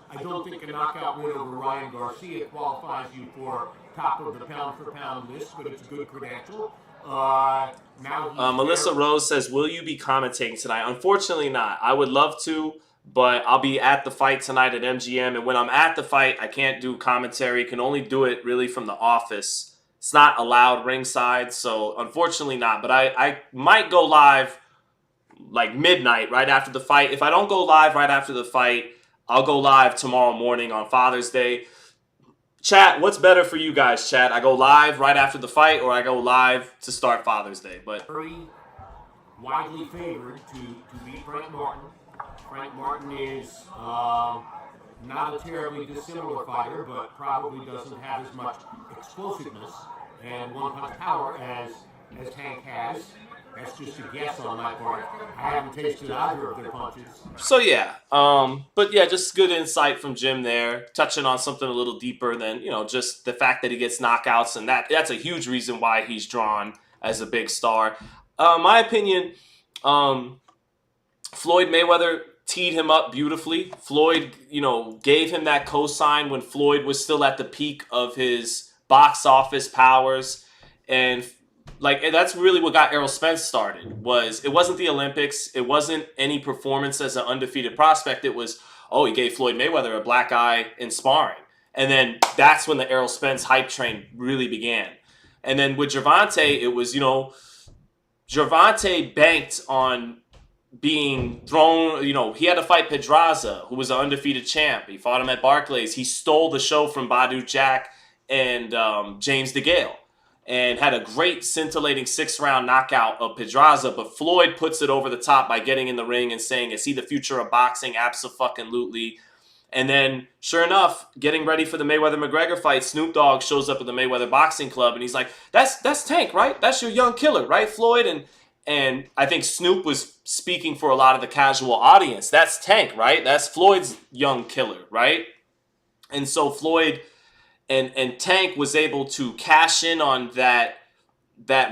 I don't think a knockout win over Ryan Garcia qualifies you for top of the pound-for-pound list, but it's a good credential. Melissa Rose says, will you be commentating tonight? Unfortunately not. I would love to, but I'll be at the fight tonight at MGM. And when I'm at the fight, I can't do commentary. Can only do it really from the office. It's not allowed ringside, so unfortunately not. But I might go live like midnight right after the fight. If I don't go live right after the fight, I'll go live tomorrow morning on Father's Day. Chat, what's better for you guys, chat? I go live right after the fight, or I go live to start Father's Day? But very widely favored to beat Frank Martin. Frank Martin is not a terribly dissimilar fighter, but probably doesn't have as much explosiveness and one-punch power as Tank has. That's just a guess on my part. I haven't tasted either of their punches. So yeah, but yeah, just good insight from Jim there, touching on something a little deeper than, you know, just the fact that he gets knockouts, and that's a huge reason why he's drawn as a big star. My opinion, Floyd Mayweather teed him up beautifully. Floyd, you know, gave him that cosign when Floyd was still at the peak of his box office powers, and like, that's really what got Errol Spence started. It wasn't the Olympics. It wasn't any performance as an undefeated prospect. It was, oh, he gave Floyd Mayweather a black eye in sparring. And then that's when the Errol Spence hype train really began. And then with Gervonta, it was, you know, Gervonta banked on being thrown, you know, he had to fight Pedraza, who was an undefeated champ. He fought him at Barclays. He stole the show from Badu Jack and James DeGale, and had a great scintillating 6-round knockout of Pedraza, but Floyd puts it over the top by getting in the ring and saying, is he the future of boxing? Abso-fucking-lutely. And then, sure enough, getting ready for the Mayweather-McGregor fight, Snoop Dogg shows up at the Mayweather Boxing Club, and he's like, that's Tank, right? That's your young killer, right, Floyd? And I think Snoop was speaking for a lot of the casual audience. That's Tank, right? That's Floyd's young killer, right? And so Floyd and Tank was able to cash in on that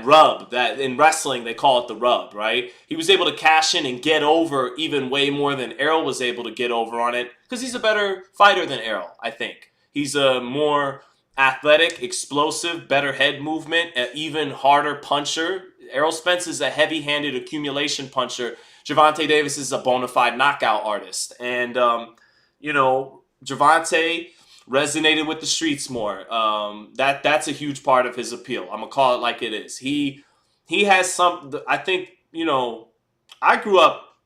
rub, that in wrestling they call it the rub, right? He was able to cash in and get over even way more than Errol was able to get over on it, because he's a better fighter than Errol, I think. He's a more athletic, explosive, better head movement, an even harder puncher. Errol Spence is a heavy-handed accumulation puncher. Gervonta Davis is a bona fide knockout artist. And, you know, Gervonta resonated with the streets more. That's a huge part of his appeal. I'm gonna call it like it is. He has some. I think, you know, I grew up,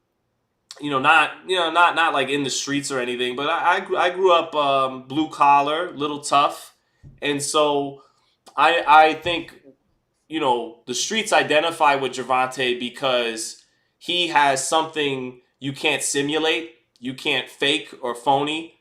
not like in the streets or anything, but I grew up blue collar, little tough, and so I think, you know, the streets identify with Gervonta because he has something you can't simulate, you can't fake or phony.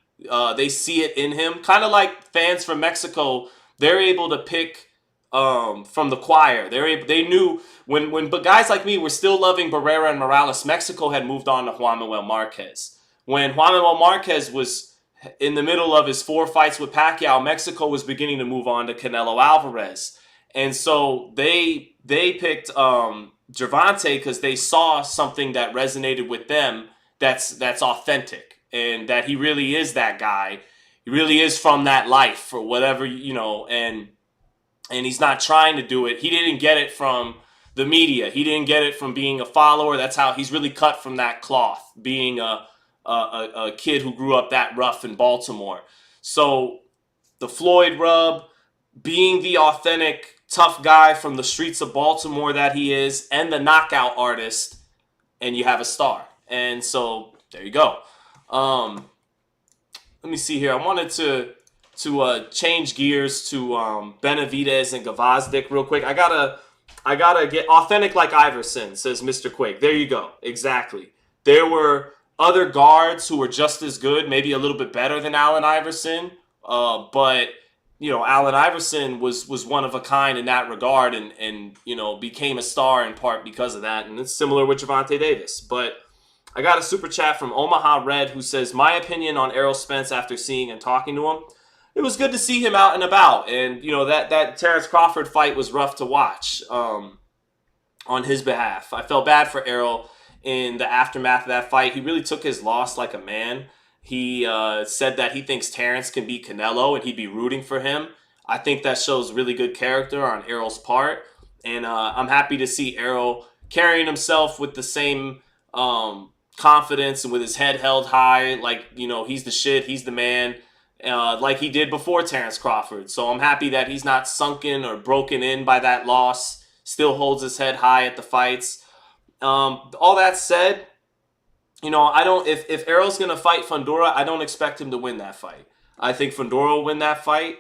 They see it in him, kind of like fans from Mexico. They're able to pick from the choir. They knew when guys like me were still loving Barrera and Morales. Mexico had moved on to Juan Manuel Marquez. When Juan Manuel Marquez was in the middle of his 4 fights with Pacquiao, Mexico was beginning to move on to Canelo Alvarez, and so they picked Gervonta because they saw something that resonated with them. That's authentic. And that he really is that guy. He really is from that life or whatever, you know, and he's not trying to do it. He didn't get it from the media. He didn't get it from being a follower. That's how he's really cut from that cloth, being a kid who grew up that rough in Baltimore. So the Floyd rub, being the authentic tough guy from the streets of Baltimore that he is, and the knockout artist, and you have a star. And so there you go. Let me see here. I wanted to change gears to Benavidez and Gvozdyk real quick. I gotta get authentic like Iverson, says Mr. Quake. There you go. Exactly. There were other guards who were just as good, maybe a little bit better than Allen Iverson. But you know, Allen Iverson was one of a kind in that regard, and you know, became a star in part because of that. And it's similar with Gervonta Davis, but I got a super chat from Omaha Red who says, my opinion on Errol Spence after seeing and talking to him, it was good to see him out and about. And, you know, that Terrence Crawford fight was rough to watch on his behalf. I felt bad for Errol in the aftermath of that fight. He really took his loss like a man. He said that he thinks Terrence can beat Canelo and he'd be rooting for him. I think that shows really good character on Errol's part. And I'm happy to see Errol carrying himself with the same confidence and with his head held high. Like, he's the shit, he's the man, like he did before Terrence Crawford. So I'm happy that he's not sunken or broken in by that loss. Still holds his head high at the fights. All that said, I don't. If Errol's gonna fight Fundora, I don't expect him to win that fight. I think Fundora will win that fight.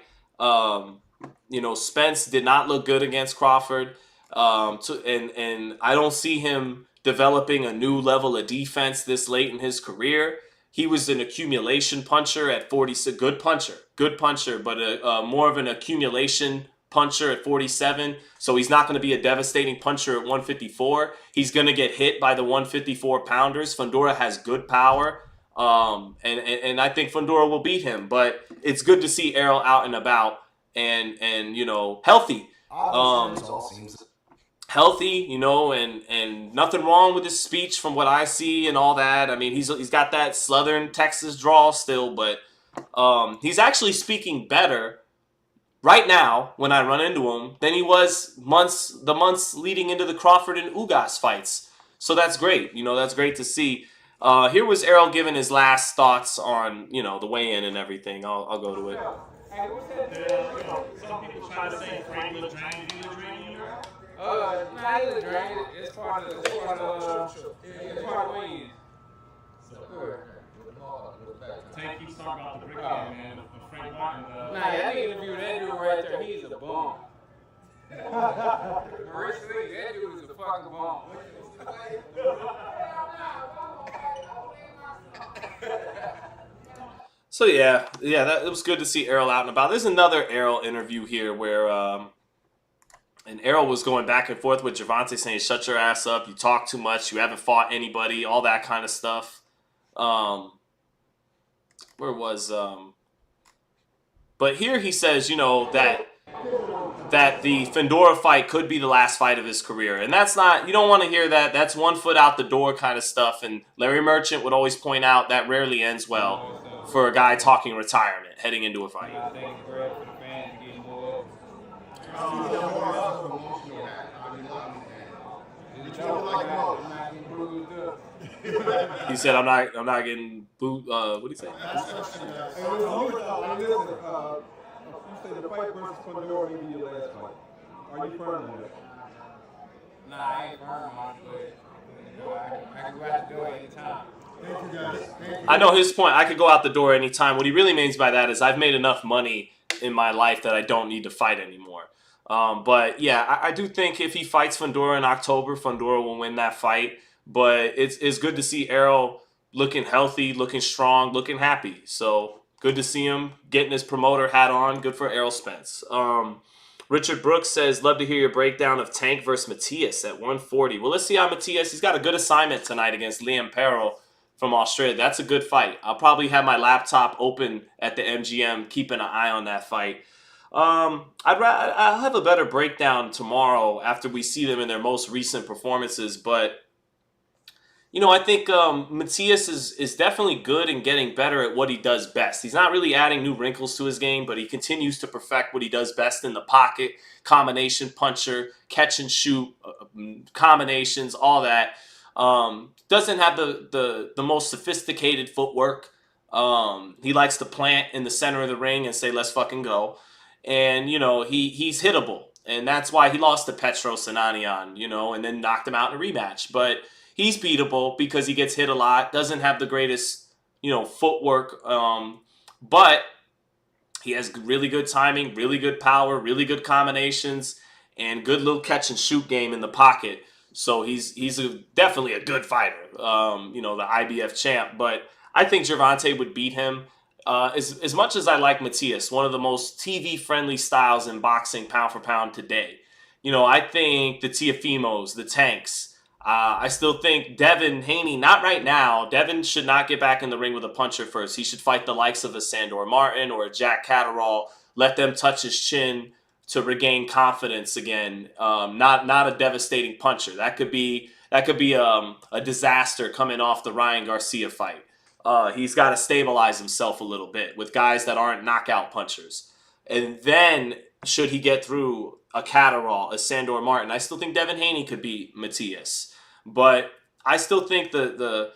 Spence did not look good against Crawford, and I don't see him developing a new level of defense this late in his career. He was an accumulation puncher at 46. Good puncher, but more of an accumulation puncher at 47. So he's not going to be a devastating puncher at 154. He's going to get hit by the 154 pounders. Fundora has good power. And I think Fundora will beat him, but it's good to see Errol out and about and healthy. Healthy, and nothing wrong with his speech from what I see and all that. I mean, he's got that Southern Texas drawl still, but he's actually speaking better right now when I run into him than he was the months leading into the Crawford and Ugas fights. So that's great. That's great to see. Here was Errol giving his last thoughts on, the weigh-in and everything. I'll go to it. Hey, what's that? Some people try to say Frank little drain. Did he little drain you? Not little drain. It's part of weigh-in. Tank keeps talking about the brick man of Frank Martin. Nah, that interview, that dude right there, he's a bum. Personally, that dude is a fucking bum. So yeah, it was good to see Errol out and about. There's another Errol interview here where and Errol was going back and forth with Gervonta saying, "Shut your ass up, you talk too much, you haven't fought anybody," all that kind of stuff. But here he says, that the Fundora fight could be the last fight of his career. And that's not, you don't want to hear that. That's 1 foot out the door kind of stuff. And Larry Merchant would always point out that rarely ends well for a guy talking retirement heading into a fight. He said, "I'm not getting booed." What did he say? You said the fight versus Fundora may be your last fight. Are you firm on that? Nah, I ain't firm on it, but I can go out the door anytime. Thank you, guys. Thank you. I know his point. I could go out the door anytime. What he really means by that is I've made enough money in my life that I don't need to fight anymore. But yeah, I do think if he fights Fundora in October, Fundora will win that fight. But it's good to see Errol looking healthy, looking strong, looking happy. So good to see him getting his promoter hat on. Good for Errol Spence. Richard Brooks says, "Love to hear your breakdown of Tank versus Matias at 140. Well, let's see how Matias, he's got a good assignment tonight against Liam Perrell from Australia. That's a good fight. I'll probably have my laptop open at the MGM, keeping an eye on that fight. I'll have a better breakdown tomorrow after we see them in their most recent performances. But, I think Matias is definitely good and getting better at what he does best. He's not really adding new wrinkles to his game, but he continues to perfect what he does best in the pocket, combination puncher, catch and shoot, combinations, all that. Doesn't have the most sophisticated footwork. He likes to plant in the center of the ring and say, "Let's fucking go." And, he's hittable. And that's why he lost to Petros and Anian, and then knocked him out in a rematch. But he's beatable because he gets hit a lot, doesn't have the greatest, footwork. But he has really good timing, really good power, really good combinations, and good little catch and shoot game in the pocket. So he's definitely a good fighter, the IBF champ. But I think Gervonta would beat him. As much as I like Matias, one of the most TV-friendly styles in boxing, pound for pound today. I think the Teofimos, the Tanks. I still think Devin Haney, not right now. Devin should not get back in the ring with a puncher first. He should fight the likes of a Sandor Martin or a Jack Catterall. Let them touch his chin to regain confidence again. Not a devastating puncher. That could be a disaster coming off the Ryan Garcia fight. He's got to stabilize himself a little bit with guys that aren't knockout punchers. And then, should he get through a Catterall, a Sandor Martin, I still think Devin Haney could beat Matias. But I still think the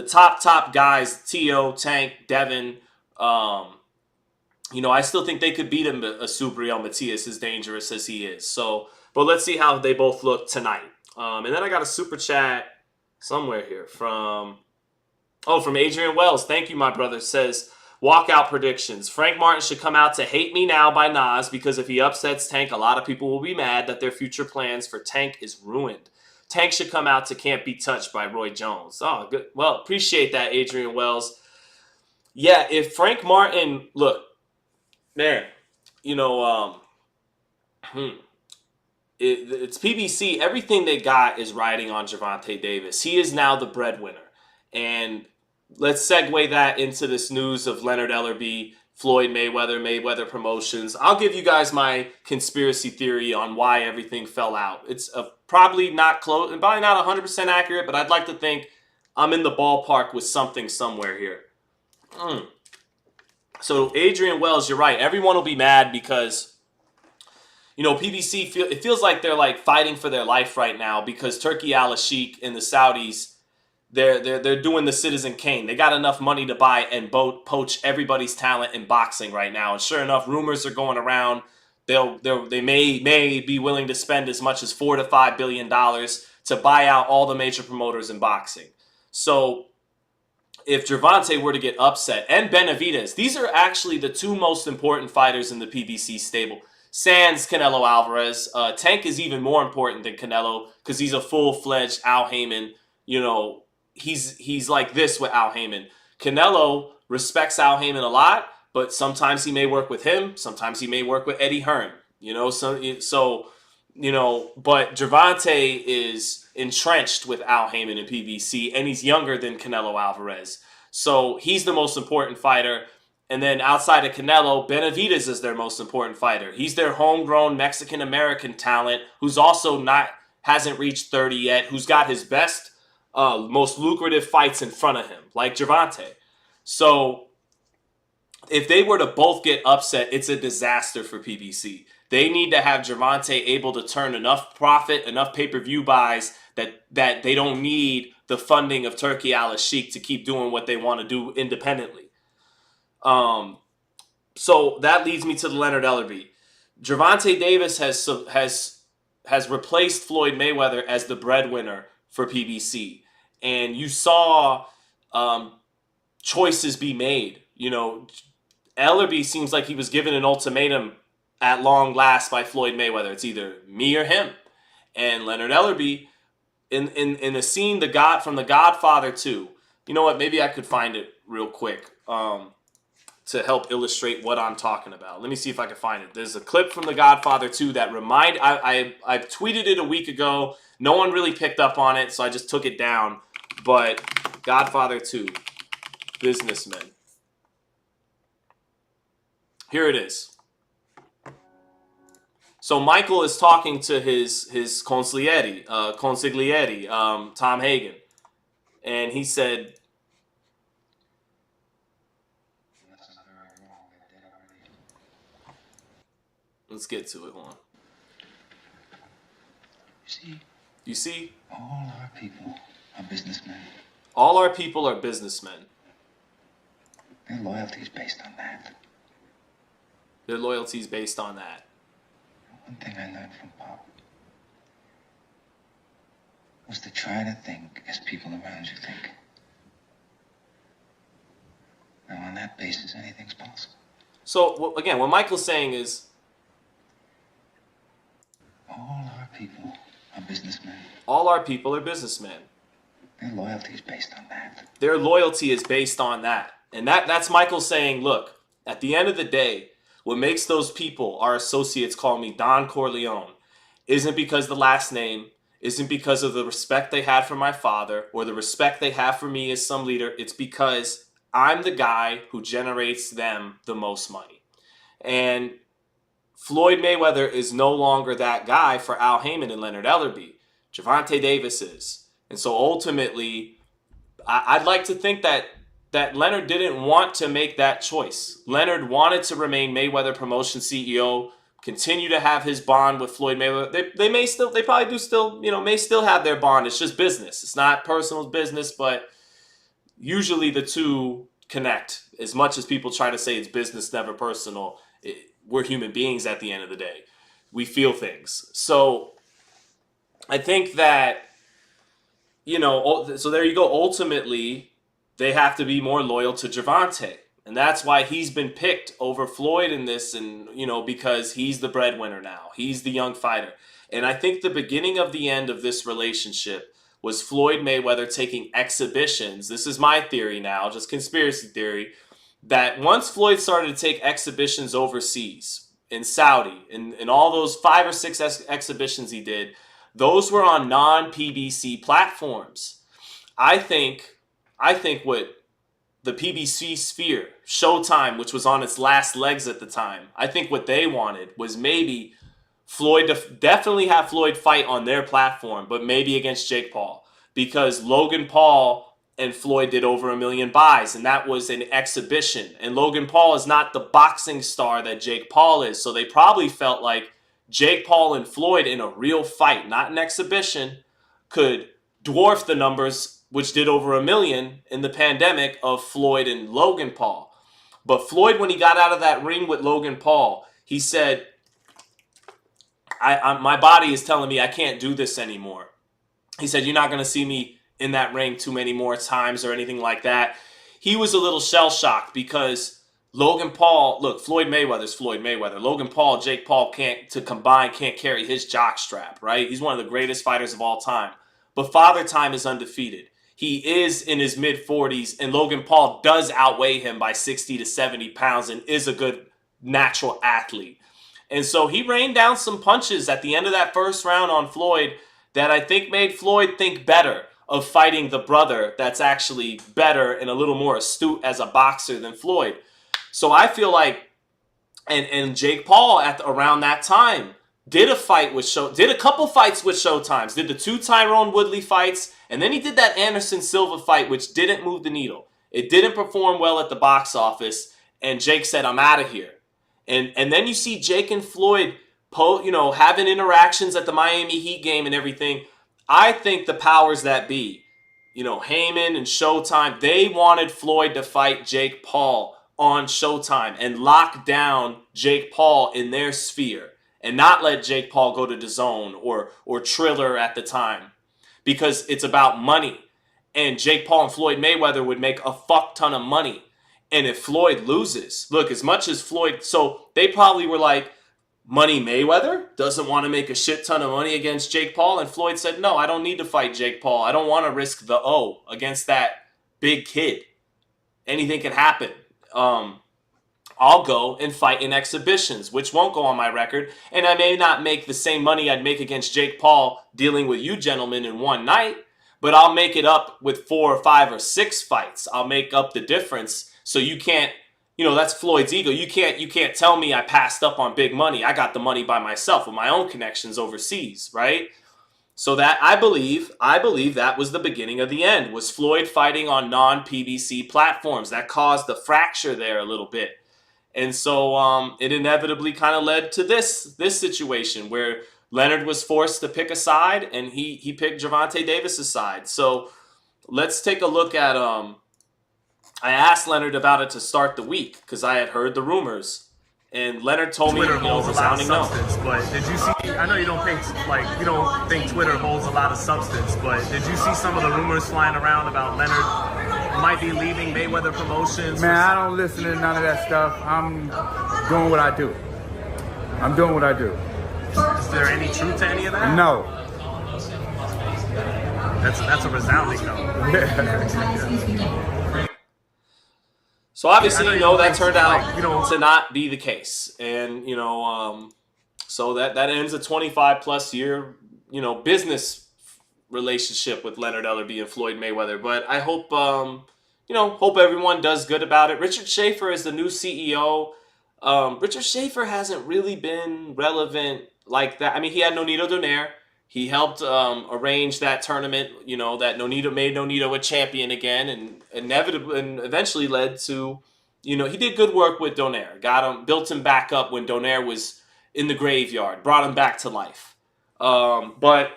top guys, T.O., Tank, Devin, I still think they could beat him. A Subriel Matias, as dangerous as he is. So, but let's see how they both look tonight. And then I got a super chat somewhere here from Adrian Wells. Thank you, my brother. Says, walkout predictions. Frank Martin should come out to Hate Me Now by Nas, because if he upsets Tank, a lot of people will be mad that their future plans for Tank is ruined. Tank should come out to Can't Be Touched by Roy Jones. Oh, good. Well, appreciate that, Adrian Wells. Yeah, if Frank Martin, look, man, it's PBC. Everything they got is riding on Gervonta Davis. He is now the breadwinner. And let's segue that into this news of Leonard Ellerbe, Floyd Mayweather Promotions. I'll give you guys my conspiracy theory on why everything fell out. It's probably not close, and probably not 100% accurate, but I'd like to think I'm in the ballpark with something somewhere here. So Adrian Wells, you're right. Everyone will be mad because, PBC, it feels like they're like fighting for their life right now, because Turki Al-Sheikh and the Saudis, they're doing the Citizen Kane. They got enough money to buy and poach everybody's talent in boxing right now. And sure enough, rumors are going around. They may be willing to spend as much as $4 to $5 billion to buy out all the major promoters in boxing. So if Gervonta were to get upset, and Benavidez, these are actually the two most important fighters in the PBC stable. Sans Canelo Alvarez. Tank is even more important than Canelo because he's a full-fledged Al Heyman. He's like this with Al Heyman. Canelo respects Al Heyman a lot, but sometimes he may work with him. Sometimes he may work with Eddie Hearn. But Gervonta is entrenched with Al Heyman in PBC, and he's younger than Canelo Alvarez. So he's the most important fighter. And then outside of Canelo, Benavidez is their most important fighter. He's their homegrown Mexican-American talent who's also hasn't reached 30 yet, who's got his best, most lucrative fights in front of him, like Gervonta. So if they were to both get upset, it's a disaster for PBC. They need to have Gervonta able to turn enough profit, enough pay-per-view buys that they don't need the funding of Turki Al-Sheikh to keep doing what they want to do independently. So that leads me to the Leonard Ellerbe. Gervonta Davis has replaced Floyd Mayweather as the breadwinner for PBC. And you saw choices be made. Ellerbe seems like he was given an ultimatum at long last by Floyd Mayweather. It's either me or him. And Leonard Ellerbe, in a scene from The Godfather 2, you know what? Maybe I could find it real quick to help illustrate what I'm talking about. Let me see if I can find it. There's a clip from The Godfather 2 that I tweeted it a week ago. No one really picked up on it, so I just took it down. But Godfather 2, Businessmen. Here it is. So Michael is talking to his consigliere, Tom Hagen. And he said, let's get to it. Hold on. You see? All our people are businessmen. All our people are businessmen. Their loyalty is based on that. Their loyalty is based on that. One thing I learned from Pop was to try to think as people around you think. And on that basis, anything's possible. So, again, what Michael's saying is, all our people are businessmen. All our people are businessmen. Their loyalty is based on that. Their loyalty is based on that. And that's Michael saying, look, at the end of the day, what makes those people, our associates call me Don Corleone, isn't because the last name, isn't because of the respect they had for my father or the respect they have for me as some leader. It's because I'm the guy who generates them the most money. And Floyd Mayweather is no longer that guy for Al Heyman and Leonard Ellerbe. Gervonta Davis is. And so ultimately, I'd like to think that that Leonard didn't want to make that choice. Leonard wanted to remain Mayweather Promotion CEO, continue to have his bond with Floyd Mayweather. They probably do still, may still have their bond. It's just business. It's not personal business, but usually the two connect. As much as people try to say it's business, never personal, we're human beings at the end of the day. We feel things. So I think that, so there you go. Ultimately, they have to be more loyal to Gervonta. And that's why he's been picked over Floyd in this, and, because he's the breadwinner now. He's the young fighter. And I think the beginning of the end of this relationship was Floyd Mayweather taking exhibitions. This is my theory now, just conspiracy theory, that once Floyd started to take exhibitions overseas, in Saudi, in all those 5 or 6 exhibitions he did, those were on non-PBC platforms. I think what the PBC sphere, Showtime, which was on its last legs at the time, I think what they wanted was maybe Floyd to definitely have Floyd fight on their platform, but maybe against Jake Paul, because Logan Paul and Floyd did over 1 million buys, and that was an exhibition. And Logan Paul is not the boxing star that Jake Paul is, so they probably felt like Jake Paul and Floyd in a real fight, not an exhibition, could dwarf the numbers, which did over 1 million in the pandemic, of Floyd and Logan Paul. But Floyd, when he got out of that ring with Logan Paul, he said, my body is telling me I can't do this anymore. He said, you're not going to see me in that ring too many more times or anything like that. He was a little shell-shocked because Logan Paul, look, Floyd Mayweather's Floyd Mayweather. Logan Paul, Jake Paul can't carry his jockstrap, right? He's one of the greatest fighters of all time. But Father Time is undefeated. He is in his mid-40s, and Logan Paul does outweigh him by 60 to 70 pounds and is a good natural athlete. And so he rained down some punches at the end of that first round on Floyd that I think made Floyd think better of fighting the brother that's actually better and a little more astute as a boxer than Floyd. So I feel like, and Jake Paul around that time did a couple fights with Showtimes, did the 2 Tyrone Woodley fights, and then he did that Anderson Silva fight, which didn't move the needle. It didn't perform well at the box office, and Jake said, I'm out of here. And then you see Jake and Floyd, having interactions at the Miami Heat game and everything. I think the powers that be, Heyman and Showtime, they wanted Floyd to fight Jake Paul on Showtime and lock down Jake Paul in their sphere and not let Jake Paul go to DAZN or Triller at the time, because it's about money. And Jake Paul and Floyd Mayweather would make a fuck ton of money. And if Floyd loses, look, as much as Floyd, so they probably were like, Money Mayweather doesn't want to make a shit ton of money against Jake Paul. And Floyd said, no, I don't need to fight Jake Paul. I don't want to risk the O against that big kid. Anything can happen. I'll go and fight in exhibitions, which won't go on my record. And I may not make the same money I'd make against Jake Paul dealing with you gentlemen in one night, but I'll make it up with 4 or 5 or 6 fights. I'll make up the difference. So you can't, that's Floyd's ego. You can't tell me I passed up on big money. I got the money by myself with my own connections overseas, right? So that I believe that was the beginning of the end, was Floyd fighting on non-PBC platforms. That caused the fracture there a little bit. And so it inevitably kind of led to this situation where Leonard was forced to pick a side, and he picked Gervonta Davis's side. So let's take a look at I asked Leonard about it to start the week because I had heard the rumors, and Leonard told me, Twitter holds a lot of resounding no. substance, but did you see? I know you don't think Twitter holds a lot of substance, but did you see some of the rumors flying around about Leonard might be leaving Mayweather Promotions? Man, I don't listen to none of that stuff. I'm doing what I do. Is there any truth to any of that? No. That's a resounding no. So obviously, that turned out to not be the case, and so that ends a 25+ year business relationship with Leonard Ellerbe and Floyd Mayweather. But I hope hope everyone does good about it. Richard Schaefer is the new CEO. Richard Schaefer hasn't really been relevant like that. I mean, he had Nonito Donaire. He helped arrange that tournament, you know, that Nonito made Nonito a champion again, and inevitably and eventually led to, you know, he did good work with Donaire. Built him back up when Donaire was in the graveyard, brought him back to life. But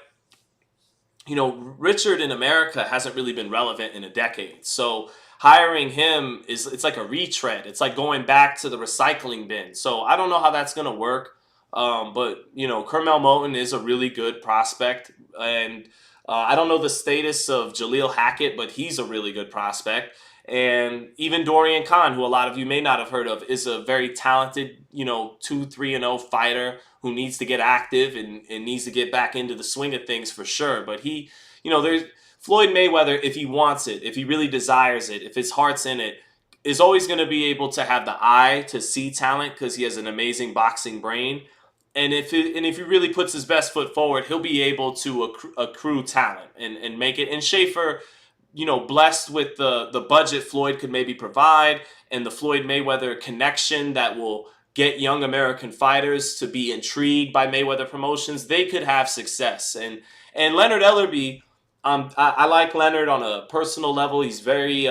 you know, Richard in America hasn't really been relevant in a decade. So hiring him it's like a retread. It's like going back to the recycling bin. So I don't know how that's going to work. But, you know, Kermel Moton is a really good prospect. And I don't know the status of Jaleel Hackett, but he's a really good prospect. And even Dorian Khan, who a lot of you may not have heard of, is a very talented, you know, 2-3-0 fighter who needs to get active and needs to get back into the swing of things for sure. But he, you know, there's Floyd Mayweather, if he wants it, if he really desires it, if his heart's in it, is always going to be able to have the eye to see talent because he has an amazing boxing brain. And if he really puts his best foot forward, he'll be able to accrue talent and make it. And Schaefer, you know, blessed with the budget Floyd could maybe provide and the Floyd Mayweather connection that will get young American fighters to be intrigued by Mayweather promotions, they could have success. And Leonard Ellerbe, I like Leonard on a personal level. He's very he's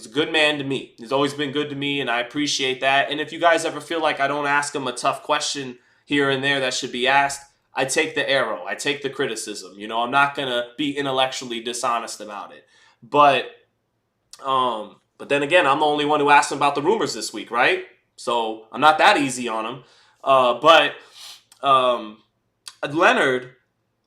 a good man to me. He's always been good to me, and I appreciate that. And if you guys ever feel like I don't ask him a tough question here and there that should be asked, I take the arrow. I take the criticism. You know, I'm not going to be intellectually dishonest about it. But then again, I'm the only one who asked him about the rumors this week, right? So I'm not that easy on him. But Leonard,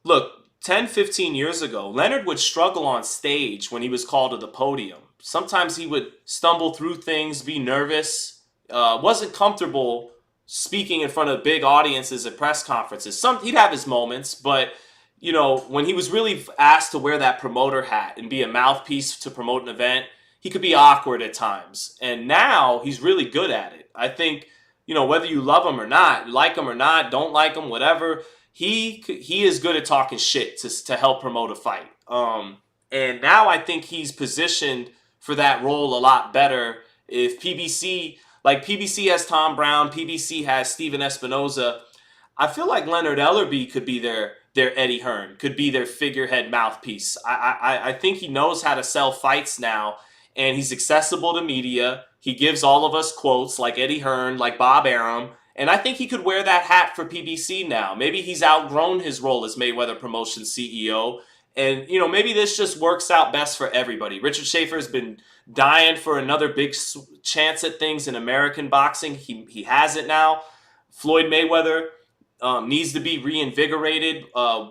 look, 10, 15 years ago, Leonard would struggle on stage when he was called to the podium. Sometimes he would stumble through things, be nervous, wasn't comfortable speaking in front of big audiences at press conferences. He'd have his moments, but you know, when he was really asked to wear that promoter hat and be a mouthpiece to promote an event, he could be awkward at times. And now he's really good at it. I think, you know, whether you love him or not, like him or not, don't like him, whatever, he is good at talking shit to help promote a fight. And now I think he's positioned for that role a lot better. If PBC has Tom Brown, PBC has Steven Espinoza, I feel like Leonard Ellerbe could be their Eddie Hearn, could be their figurehead mouthpiece. I think he knows how to sell fights now, and he's accessible to media. He gives all of us quotes like Eddie Hearn, like Bob Arum, and I think he could wear that hat for PBC now. Maybe he's outgrown his role as Mayweather Promotions CEO, and you know, maybe this just works out best for everybody. Richard Schaefer has been dying for another big chance at things in American boxing. He has it now. Floyd Mayweather needs to be reinvigorated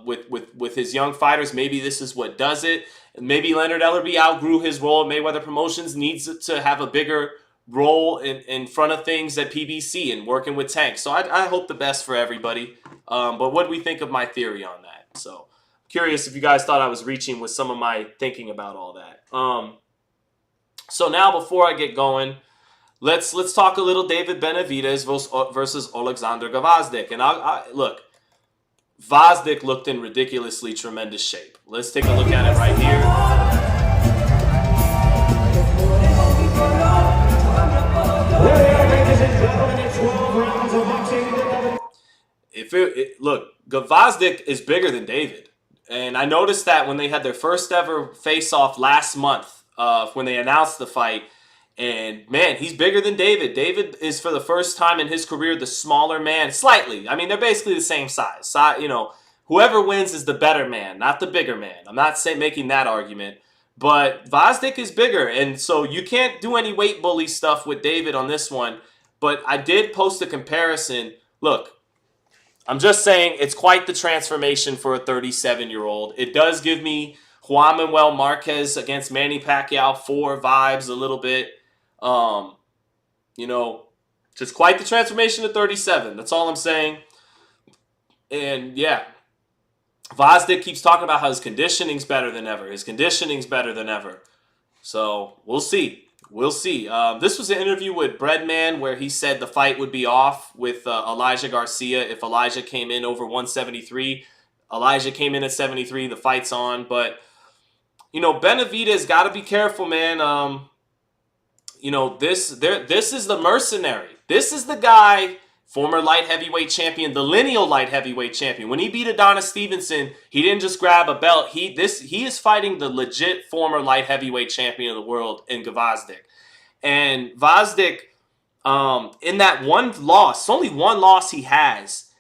with his young fighters. Maybe this is what does it. Maybe Leonard Ellerbe outgrew his role at Mayweather Promotions, needs to have a bigger role in front of things at PBC and working with Tank. So I hope the best for everybody. But what do we think of my theory on that? So curious if you guys thought I was reaching with some of my thinking about all that. So now before I get going, let's talk a little David Benavidez versus Alexander Gvozdyk. And I look, Gvozdyk looked in ridiculously tremendous shape. Let's take a look at it right here. Look, Gvozdyk is bigger than David. And I noticed that when they had their first ever face-off last month, when they announced the fight. And, man, he's bigger than David. David is, for the first time in his career, the smaller man. Slightly. I mean, they're basically the same size. You know, whoever wins is the better man, not the bigger man. I'm not making that argument. But Gvozdyk is bigger. And so you can't do any weight bully stuff with David on this one. But I did post a comparison. Look, I'm just saying it's quite the transformation for a 37-year-old. It does give me Juan Manuel Marquez against Manny Pacquiao 4 vibes a little bit. You know, just quite the transformation to 37. That's all I'm saying. And yeah, Gvozdyk keeps talking about how his conditioning's better than ever. His conditioning's better than ever. So we'll see. We'll see. This was an interview with Breadman where he said the fight would be off with Elijah Garcia if Elijah came in over 173. Elijah came in at 73. The fight's on. But, you know, Benavidez got to be careful, man. You know, this is the mercenary. This is the guy former light heavyweight champion, the lineal light heavyweight champion. When he beat Adonis Stevenson, he didn't just grab a belt. He is fighting the legit former light heavyweight champion of the world in Gvozdyk. And Gvozdyk, in that one loss, only one loss he has,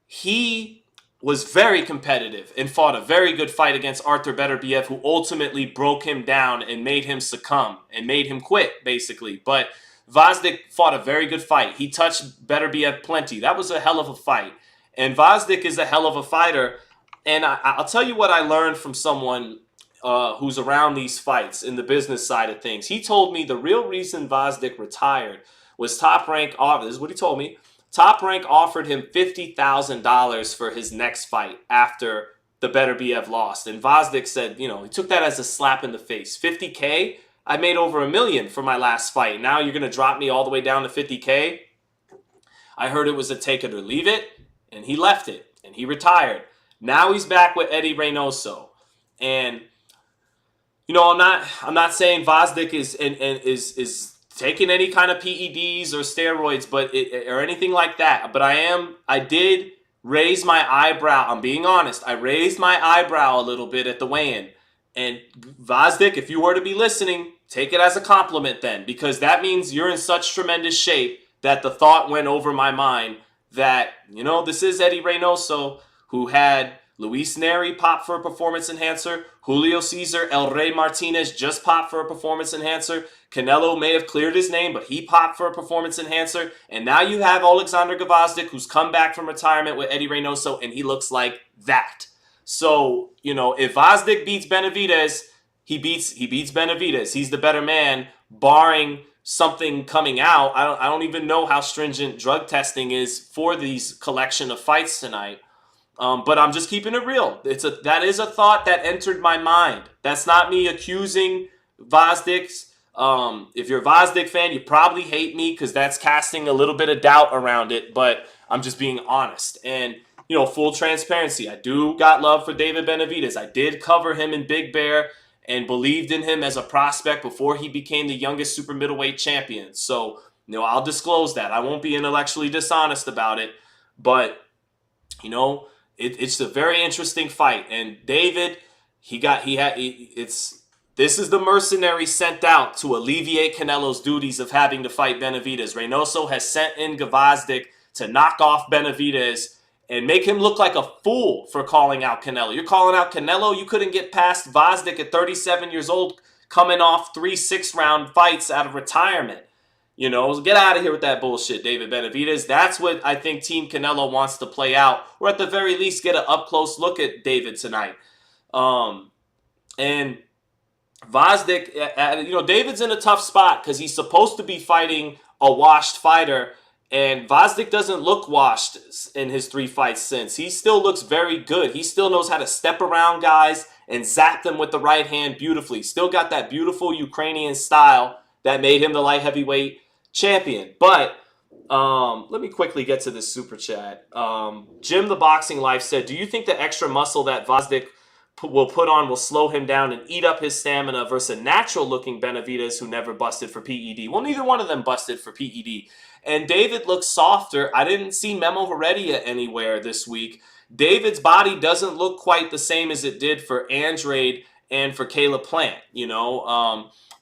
he was very competitive and fought a very good fight against Arthur Beterbiev, who ultimately broke him down and made him succumb and made him quit, basically. But Gvozdyk fought a very good fight. He touched Beterbiev plenty. That was a hell of a fight. And Gvozdyk is a hell of a fighter. And I'll tell you what I learned from someone who's around these fights in the business side of things. He told me the real reason Gvozdyk retired was Top Rank offered. This is what he told me. Top Rank offered him $50,000 for his next fight after the Beterbiev lost. And Gvozdyk said, he took that as a slap in the face. $50K? I made over $1 million for my last fight. Now you're going to drop me all the way down to $50K? I heard it was a take it or leave it, and he left it, and he retired. Now he's back with Eddie Reynoso. And, I'm not saying Gvozdyk is taking any kind of PEDs or steroids, or anything like that. But I did raise my eyebrow. I'm being honest. I raised my eyebrow a little bit at the weigh-in. And Gvozdyk, if you were to be listening, take it as a compliment then, because that means you're in such tremendous shape that the thought went over my mind that, this is Eddie Reynoso, who had Luis Neri pop for a performance enhancer, Julio Cesar, El Rey Martinez just popped for a performance enhancer, Canelo may have cleared his name, but he popped for a performance enhancer, and now you have Alexander Gvozdyk, who's come back from retirement with Eddie Reynoso, and he looks like that. So, if Gvozdyk beats Benavidez, he beats Benavidez. He's the better man, barring something coming out. I don't even know how stringent drug testing is for these collection of fights tonight. But I'm just keeping it real. That is a thought that entered my mind. That's not me accusing Gvozdyk's. If you're a Gvozdyk fan, you probably hate me because that's casting a little bit of doubt around it. But I'm just being honest. And full transparency. I do got love for David Benavidez. I did cover him in Big Bear and believed in him as a prospect before he became the youngest super middleweight champion. So, I'll disclose that. I won't be intellectually dishonest about it. But, it's a very interesting fight. And David, this is the mercenary sent out to alleviate Canelo's duties of having to fight Benavidez. Reynoso has sent in Gvozdyk to knock off Benavidez and make him look like a fool for calling out Canelo. You're calling out Canelo? You couldn't get past Gvozdyk at 37 years old, coming off 3 6-round fights out of retirement. Get out of here with that bullshit, David Benavidez. That's what I think Team Canelo wants to play out, or at the very least get an up-close look at David tonight. And Gvozdyk, David's in a tough spot because he's supposed to be fighting a washed fighter. And Gvozdyk doesn't look washed in his 3 fights since. He still looks very good. He still knows how to step around guys and zap them with the right hand beautifully. Still got that beautiful Ukrainian style that made him the light heavyweight champion. But let me quickly get to this super chat. Jim the Boxing Life said, do you think the extra muscle that Gvozdyk will put on will slow him down and eat up his stamina versus a natural-looking Benavidez who never busted for PED? Well, neither one of them busted for PED. And David looks softer. I didn't see Memo Heredia anywhere this week. David's body doesn't look quite the same as it did for Andrade and for Caleb Plant,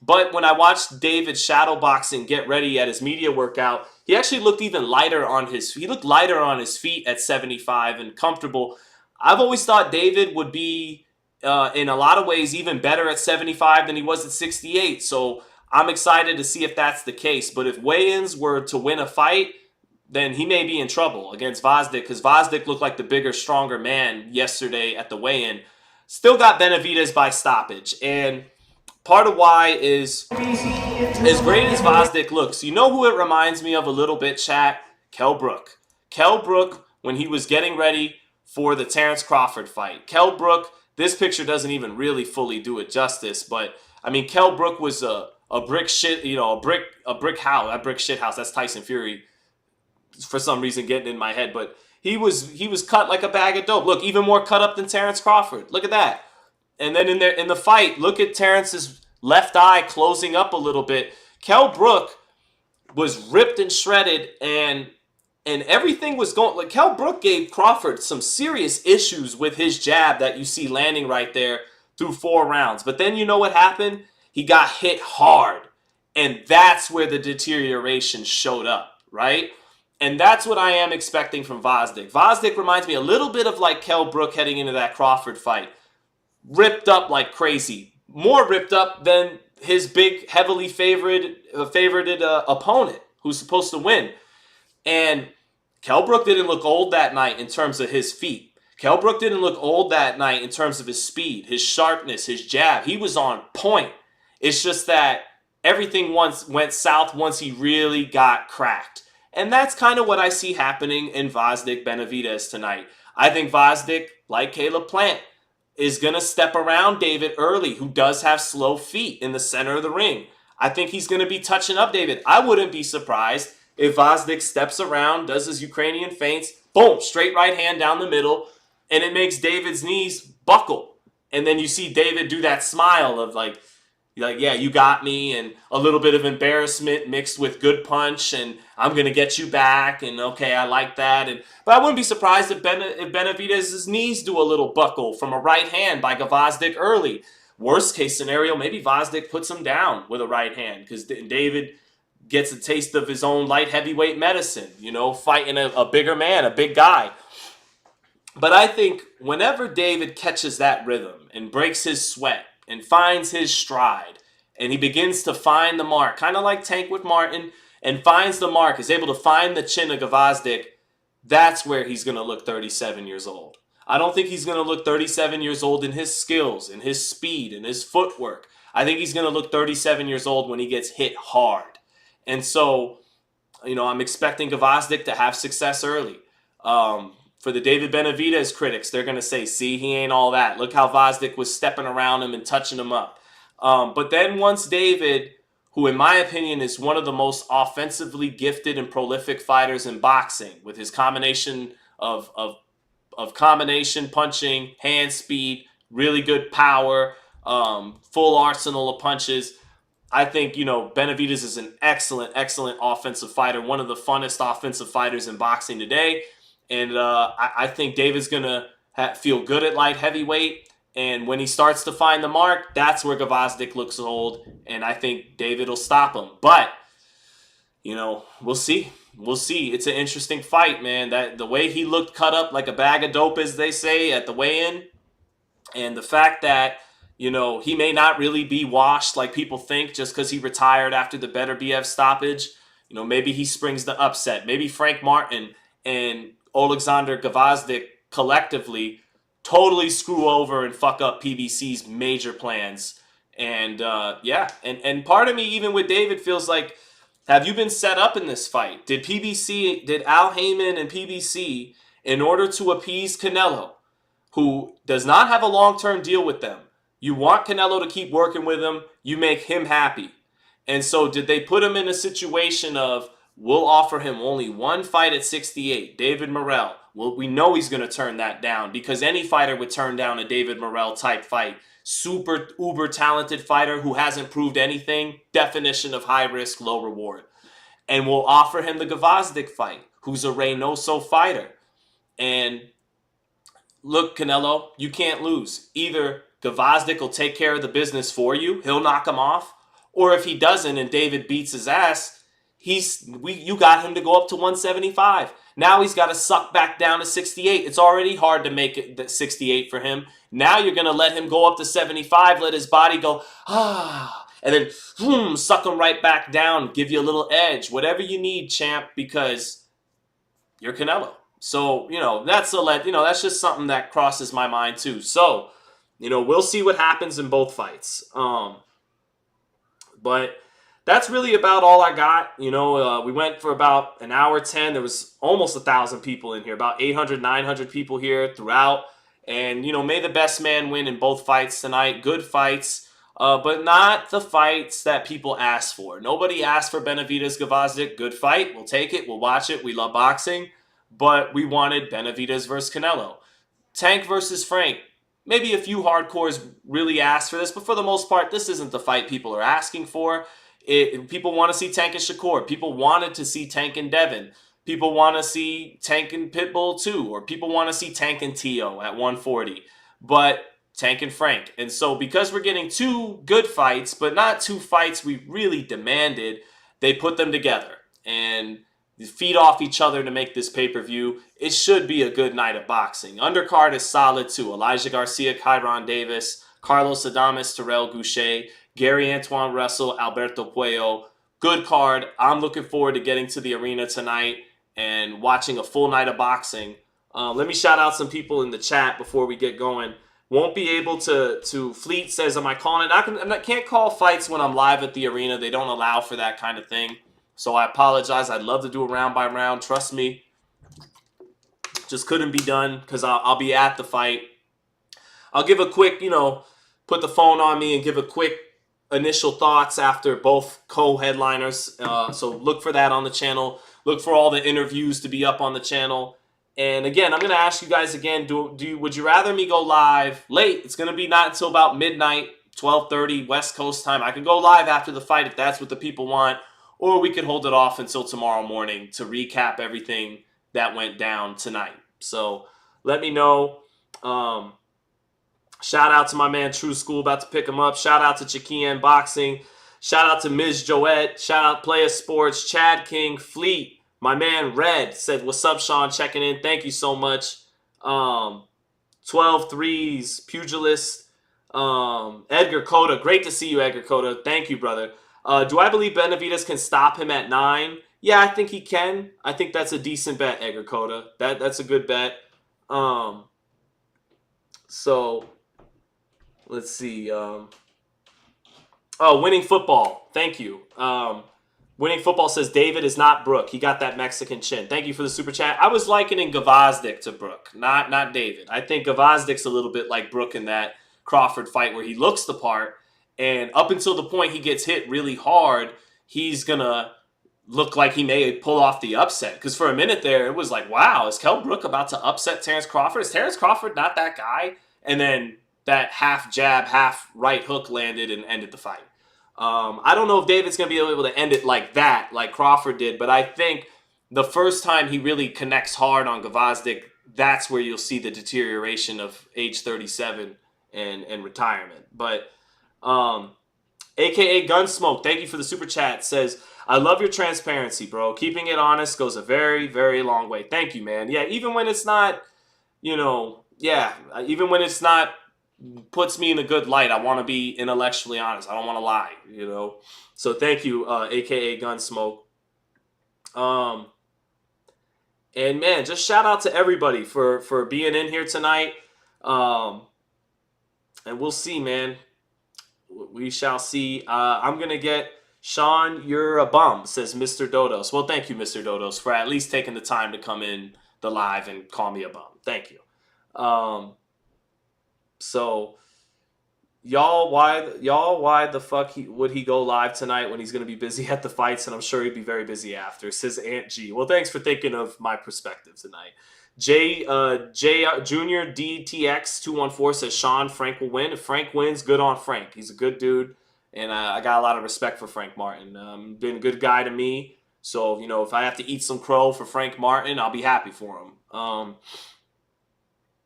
But when I watched David shadowboxing get ready at his media workout, he actually looked even lighter on his feet at 75 and comfortable. I've always thought David would be, in a lot of ways, even better at 75 than he was at 68. So I'm excited to see if that's the case. But if weigh-ins were to win a fight, then he may be in trouble against Gvozdyk, because Gvozdyk looked like the bigger, stronger man yesterday at the weigh-in. Still got Benavidez by stoppage. And part of why is, as great as Gvozdyk looks, you know who it reminds me of a little bit, chat? Kell Brook. Kell Brook, when he was getting ready for the Terrence Crawford fight. Kell Brook, this picture doesn't even really fully do it justice, but Kell Brook was a brick shit, a brick house, a brick shit house. That's Tyson Fury, for some reason getting in my head, but he was cut like a bag of dope. Look, even more cut up than Terrence Crawford. Look at that. And then in the fight, look at Terrence's left eye closing up a little bit. Kell Brook was ripped and shredded, and And everything was going, like Kell Brook gave Crawford some serious issues with his jab that you see landing right there through 4 rounds. But then you know what happened? He got hit hard. And that's where the deterioration showed up, right? And that's what I am expecting from Gvozdyk. Gvozdyk reminds me a little bit of like Kell Brook heading into that Crawford fight. Ripped up like crazy. More ripped up than his big, heavily favorited opponent who's supposed to win. And Kell Brook didn't look old that night in terms of his feet. Kell Brook didn't look old that night in terms of his speed, his sharpness, his jab. He was on point. It's just that everything went south once he really got cracked. And that's kind of what I see happening in Gvozdyk Benavidez tonight. I think Gvozdyk, like Caleb Plant, is going to step around David early, who does have slow feet in the center of the ring. I think he's going to be touching up David. I wouldn't be surprised if Gvozdyk steps around, does his Ukrainian feints, boom, straight right hand down the middle, and it makes David's knees buckle. And then you see David do that smile of like, yeah, you got me, and a little bit of embarrassment mixed with good punch, and I'm going to get you back, and okay, I like that. But I wouldn't be surprised if Benavidez's knees do a little buckle from a right hand by Gvozdyk early. Worst case scenario, maybe Gvozdyk puts him down with a right hand, because David gets a taste of his own light heavyweight medicine, fighting a bigger man, a big guy. But I think whenever David catches that rhythm and breaks his sweat and finds his stride and he begins to find the mark, kind of like Tank with Martin, and finds the mark, is able to find the chin of Gvozdyk, that's where he's going to look 37 years old. I don't think he's going to look 37 years old in his skills, in his speed, in his footwork. I think he's going to look 37 years old when he gets hit hard. And so, I'm expecting Gvozdyk to have success early. For the David Benavidez critics, they're going to say, see, he ain't all that. Look how Gvozdyk was stepping around him and touching him up. But then once David, who in my opinion is one of the most offensively gifted and prolific fighters in boxing, with his combination of combination punching, hand speed, really good power, full arsenal of punches, I think, Benavidez is an excellent, excellent offensive fighter, one of the funnest offensive fighters in boxing today. And I think David's going to feel good at light heavyweight. And when he starts to find the mark, that's where Gvozdyk looks old. And I think David will stop him. But, we'll see. We'll see. It's an interesting fight, man. That the way he looked cut up like a bag of dope, as they say, at the weigh-in. And the fact that, he may not really be washed like people think just because he retired after the Beterbiev stoppage. Maybe he springs the upset. Maybe Frank Martin and Alexander Gvozdyk collectively totally screw over and fuck up PBC's major plans. And and part of me, even with David, feels like, have you been set up in this fight? Did Al Heyman and PBC, in order to appease Canelo, who does not have a long-term deal with them, you want Canelo to keep working with him, you make him happy. And so did they put him in a situation of, we'll offer him only one fight at 68, David Morrell. Well, we know he's going to turn that down because any fighter would turn down a David Morrell type fight. Super, uber talented fighter who hasn't proved anything. Definition of high risk, low reward. And we'll offer him the Gvozdyk fight, who's a Reynoso fighter. And look, Canelo, you can't lose. Either Gvozdyk will take care of the business for you, he'll knock him off, or if he doesn't and David beats his ass, you got him to go up to 175. Now he's got to suck back down to 68. It's already hard to make it 68 for him. Now you're going to let him go up to 75, let his body go, and then suck him right back down, give you a little edge. Whatever you need, champ, because you're Canelo. So, that's just something that crosses my mind too. So, we'll see what happens in both fights. But that's really about all I got. We went for about an hour 10. There was almost 1,000 people in here, about 800, 900 people here throughout. And, may the best man win in both fights tonight. Good fights, but not the fights that people asked for. Nobody asked for Benavidez-Gvozdyk. Good fight. We'll take it. We'll watch it. We love boxing. But we wanted Benavidez versus Canelo. Tank versus Frank. Maybe a few hardcores really asked for this, but for the most part, this isn't the fight people are asking for. People want to see Tank and Shakur. People wanted to see Tank and Devin. people want to see Tank and Pitbull too, or people want to see Tank and Tio at 140, but Tank and Frank. And so because we're getting 2 good fights, but not 2 fights we really demanded, they put them together and feed off each other to make this pay-per-view. It should be a good night of boxing. Undercard is solid too. Elijah Garcia, Kyron Davis, Carlos Adames, Terrell Goucher, Gary Antoine Russell, Alberto Puello. Good card. I'm looking forward to getting to the arena tonight and watching a full night of boxing. Let me shout out some people in the chat before we get going. Won't be able to Fleet says, am I calling it? I can't call fights when I'm live at the arena. They don't allow for that kind of thing. So I apologize. I'd love to do a round by round. Trust me. Just couldn't be done because I'll be at the fight. I'll give a quick, put the phone on me and give a quick initial thoughts after both co-headliners. So look for that on the channel. Look for all the interviews to be up on the channel. And again, I'm going to ask you guys again, would you rather me go live late? It's going to be not until about midnight, 12:30 West Coast time. I can go live after the fight if that's what the people want. Or we could hold it off until tomorrow morning to recap everything that went down tonight. So let me know. Shout out to my man True School, about to pick him up. Shout out to Chiquian Boxing. Shout out to Ms. Joette. Shout out Playa Sports, Chad King, Fleet. My man Red said, what's up, Sean? Checking in. Thank you so much. 12 threes, Pugilist. Edgar Cota. Great to see you, Edgar Cota. Thank you, brother. Do I believe Benavidez can stop him at 9? Yeah, I think he can. I think that's a decent bet, Edgar Cota. That's a good bet. So let's see. Winning Football. Thank you. Winning Football says David is not Brook. He got that Mexican chin. Thank you for the super chat. I was likening Gvozdyk to Brook, not David. I think Gvozdyk's a little bit like Brook in that Crawford fight where he looks the part, and up until the point he gets hit really hard, he's going to look like he may pull off the upset. Because for a minute there, it was like, wow, is Kell Brook about to upset Terrence Crawford? Is Terrence Crawford not that guy? And then that half jab, half right hook landed and ended the fight. I don't know if David's going to be able to end it like that, like Crawford did, but I think the first time he really connects hard on Gvozdyk, that's where you'll see the deterioration of age 37 and retirement. But AKA Gunsmoke, thank you for the super chat, says, I love your transparency, bro. Keeping it honest goes a very, very long way. Thank you, man. Yeah, even when it's not, even when it's not puts me in a good light, I want to be intellectually honest. I don't want to lie, So thank you, AKA Gunsmoke. And man, just shout out to everybody for being in here tonight. And we'll see, man. We shall see. I'm going to get Sean, you're a bum, says Mr. Dodos. Well, thank you, Mr. Dodos, for at least taking the time to come in the live and call me a bum. Thank you. So, why the fuck would he go live tonight when he's going to be busy at the fights, and I'm sure he'd be very busy after, says Aunt G. Well, thanks for thinking of my perspective tonight. J Junior DTX 214 says Sean, Frank will win. If Frank wins, good on Frank. He's a good dude, and I got a lot of respect for Frank Martin. Been a good guy to me, so if I have to eat some crow for Frank Martin, I'll be happy for him.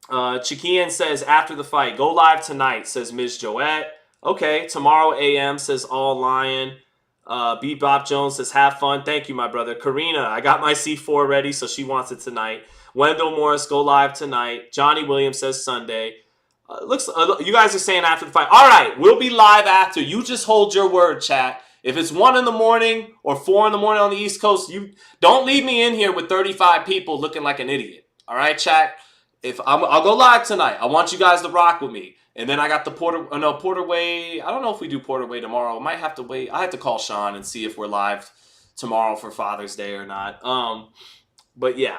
Chiquian says, after the fight, go live tonight, says Ms. Joette. Okay, tomorrow AM, says All Lion. B. Bob Jones says, have fun. Thank you, my brother. Karina, I got my C4 ready, so she wants it tonight. Wendell Morris, go live tonight. Johnny Williams says Sunday. You guys are saying after the fight. All right, we'll be live after. You just hold your word, chat. If it's 1 in the morning or 4 in the morning on the East Coast, you don't leave me in here with 35 people looking like an idiot. All right, chat? I'll go live tonight. I want you guys to rock with me. And then I got the Porterway. I don't know if we do Porterway tomorrow. I might have to wait. I have to call Sean and see if we're live tomorrow for Father's Day or not. But yeah.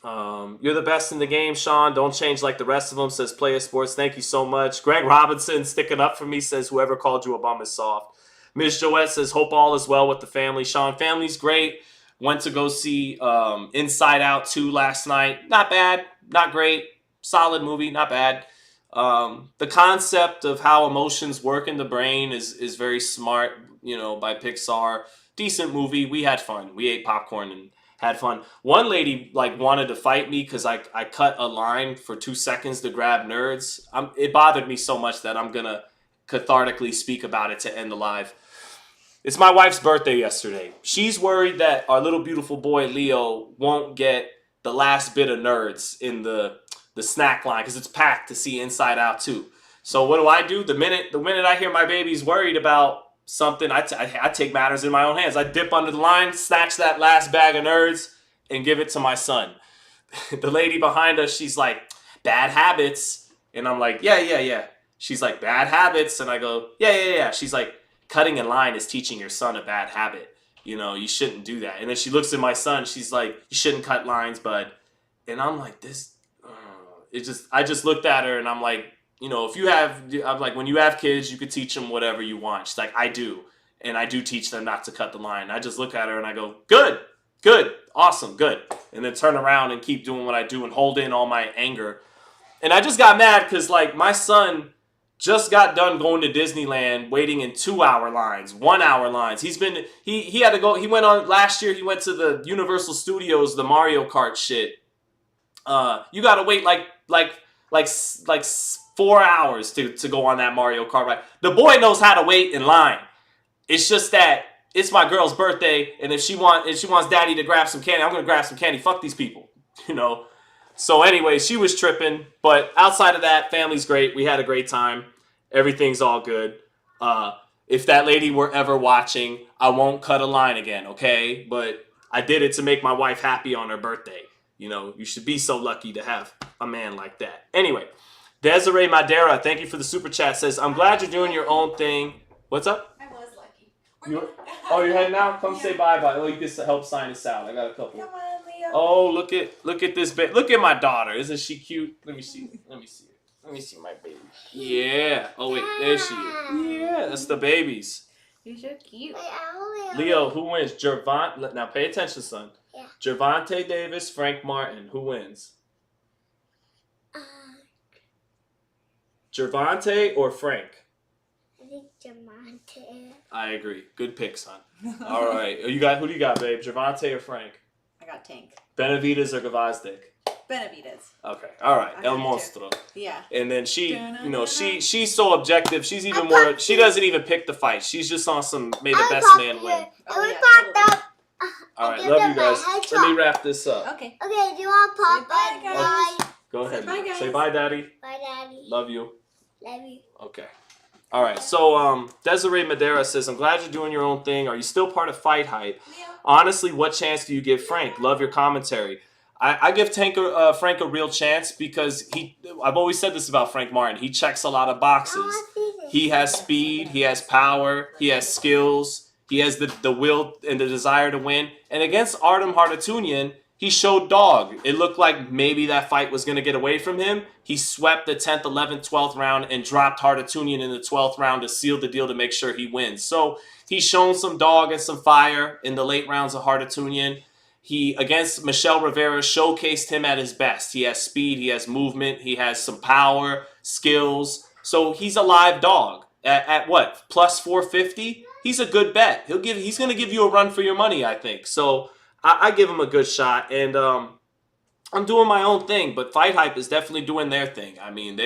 You're the best in the game, Sean. Don't change like the rest of them, says Playa Sports. Thank you so much. Greg Robinson sticking up for me, says whoever called you a bum is soft. Ms. Joette says hope all is well with the family. Sean, family's great. Went to go see Inside Out 2 last night. Not bad. Not great. Solid movie. Not bad. The concept of how emotions work in the brain is very smart, by Pixar. Decent movie. We had fun. We ate popcorn and had fun. One lady like wanted to fight me because I cut a line for 2 seconds to grab nerds. It bothered me so much that I'm gonna cathartically speak about it to end the live. It's my wife's birthday yesterday. She's worried that our little beautiful boy Leo won't get the last bit of nerds in the snack line because it's packed to see Inside Out 2. So what do? The minute I hear my baby's worried about something, I take matters in my own hands. I dip under the line, snatch that last bag of nerds, and give it to my son. The lady behind us, she's like, bad habits. And I'm like, yeah. She's like, bad habits. And I go, yeah. She's like, cutting in line is teaching your son a bad habit. You know, you shouldn't do that. And then she looks at my son. She's like, you shouldn't cut lines, bud. And I'm like, I just looked at her and I'm like, you know, I'm like, when you have kids, you could teach them whatever you want. She's like, I do. And I do teach them not to cut the line. I just look at her and I go, good, awesome, good. And then turn around and keep doing what I do and hold in all my anger. And I just got mad because, like, my son just got done going to Disneyland waiting in 2-hour lines, 1-hour lines. He had to go, last year he went to the Universal Studios, the Mario Kart shit. You got to wait like 4 hours to go on that Mario Kart ride. The boy knows how to wait in line. It's just that it's my girl's birthday, and if she wants daddy to grab some candy, I'm gonna grab some candy. Fuck these people, you know. So anyway, she was tripping, but outside of that, family's great. We had a great time. Everything's all good. If that lady were ever watching, I won't cut a line again, okay? But I did it to make my wife happy on her birthday. You know, you should be so lucky to have a man like that. Anyway. Desiree Madeira, thank you for the super chat, says, I'm glad you're doing your own thing. What's up? I was lucky. You're heading out? Come say bye-bye. Oh, you can help sign us out. I got a couple. Come on, Leo. Oh, look at this baby. Look at my daughter. Isn't she cute? Let me see. Let me see my baby. Yeah. Oh, wait. There she is. Yeah, that's the babies. You're so cute. Leo, who wins? Gervonta. Now, pay attention, son. Yeah. Gervonta Davis, Frank Martin. Who wins? Gervonta or Frank? I think Gervonta. I agree. Good pick, son. All right. Who do you got, babe? Gervonta or Frank? I got Tank. Benavidez or Gvozdyk? Benavidez. Okay. All right. I El got Monstro. Yeah. And then she's so objective. She's even more. She doesn't even pick the fight. She's just on some may the best man win. All right. Love you guys. Let me wrap this up. Okay. Okay, do you want Say Papa? bye, guys. Go ahead. Say bye, guys. Say bye, Daddy. Bye, Daddy. Love you. Love you. Okay. All right. So Desiree Madeira says, I'm glad you're doing your own thing. Are you still part of Fight Hype? Leo. Honestly, what chance do you give Frank? Love your commentary. I give Frank a real chance because I've always said this about Frank Martin. He checks a lot of boxes. He has speed. He has power. He has skills. He has the will and the desire to win. And against Artem Hardatunian, he showed dog. It looked like maybe that fight was going to get away from him. He swept the 10th, 11th, 12th round and dropped Hardatunian in the 12th round to seal the deal to make sure he wins. So he's shown some dog and some fire in the late rounds of Hardatunian. He, against Michel Rivera, showcased him at his best. He has speed, he has movement, he has some power, skills. So he's a live dog. At what? Plus 450? He's a good bet. He's going to give you a run for your money, I think. So I give him a good shot, and I'm doing my own thing, but Fight Hype is definitely doing their thing. I mean,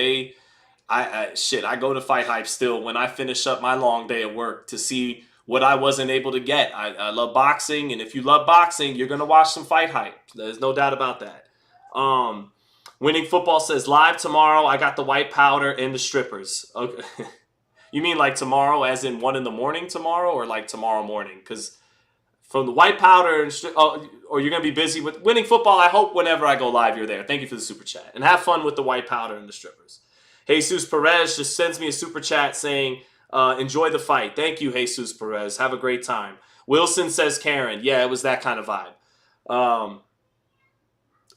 I go to Fight Hype still when I finish up my long day at work to see what I wasn't able to get. I love boxing, and if you love boxing, you're going to watch some Fight Hype. There's no doubt about that. Winning Football says, live tomorrow, I got the white powder and the strippers. Okay. You mean like tomorrow as in 1 a.m. tomorrow, or like tomorrow morning? Because from the white powder, or you're going to be busy with Winning Football, I hope whenever I go live you're there. Thank you for the super chat. And have fun with the white powder and the strippers. Jesus Perez just sends me a super chat saying, enjoy the fight. Thank you, Jesus Perez. Have a great time. Wilson says Karen. Yeah, it was that kind of vibe.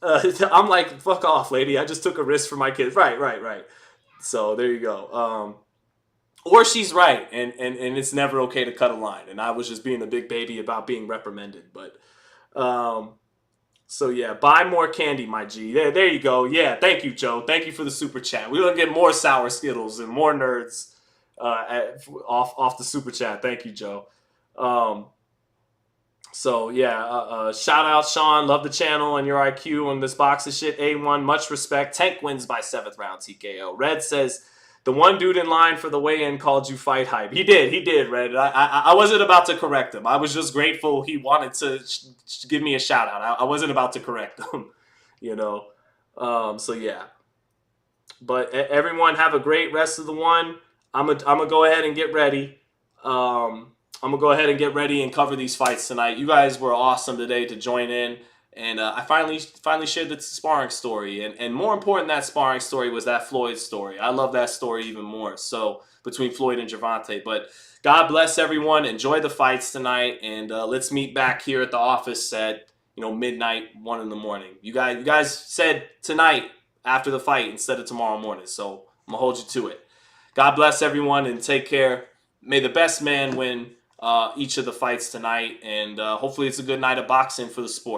I'm like, fuck off, lady. I just took a risk for my kids. Right. So there you go. Or she's right, and it's never okay to cut a line. And I was just being a big baby about being reprimanded. But so yeah, buy more candy, my G. There you go. Yeah, thank you, Joe. Thank you for the super chat. We're gonna get more sour Skittles and more nerds off the super chat. Thank you, Joe. So yeah, shout out Sean, love the channel and your IQ on this boxing shit. A1, much respect. Tank wins by 7th round TKO. Red says the one dude in line for the weigh-in called you fight hype. He did, Red. I wasn't about to correct him. I was just grateful he wanted to give me a shout out. I wasn't about to correct him, you know. So yeah. But everyone have a great rest of the one. I'm gonna go ahead and get ready. I'm gonna go ahead and get ready and cover these fights tonight. You guys were awesome today to join in, and I finally shared the sparring story. And more important than that sparring story was that Floyd story. I love that story even more. So between Floyd and Gervonta. But God bless everyone. Enjoy the fights tonight, and let's meet back here at the office at midnight, 1 in the morning. You guys said tonight after the fight instead of tomorrow morning. So I'm gonna hold you to it. God bless everyone and take care. May the best man win each of the fights tonight, and hopefully it's a good night of boxing for the sport.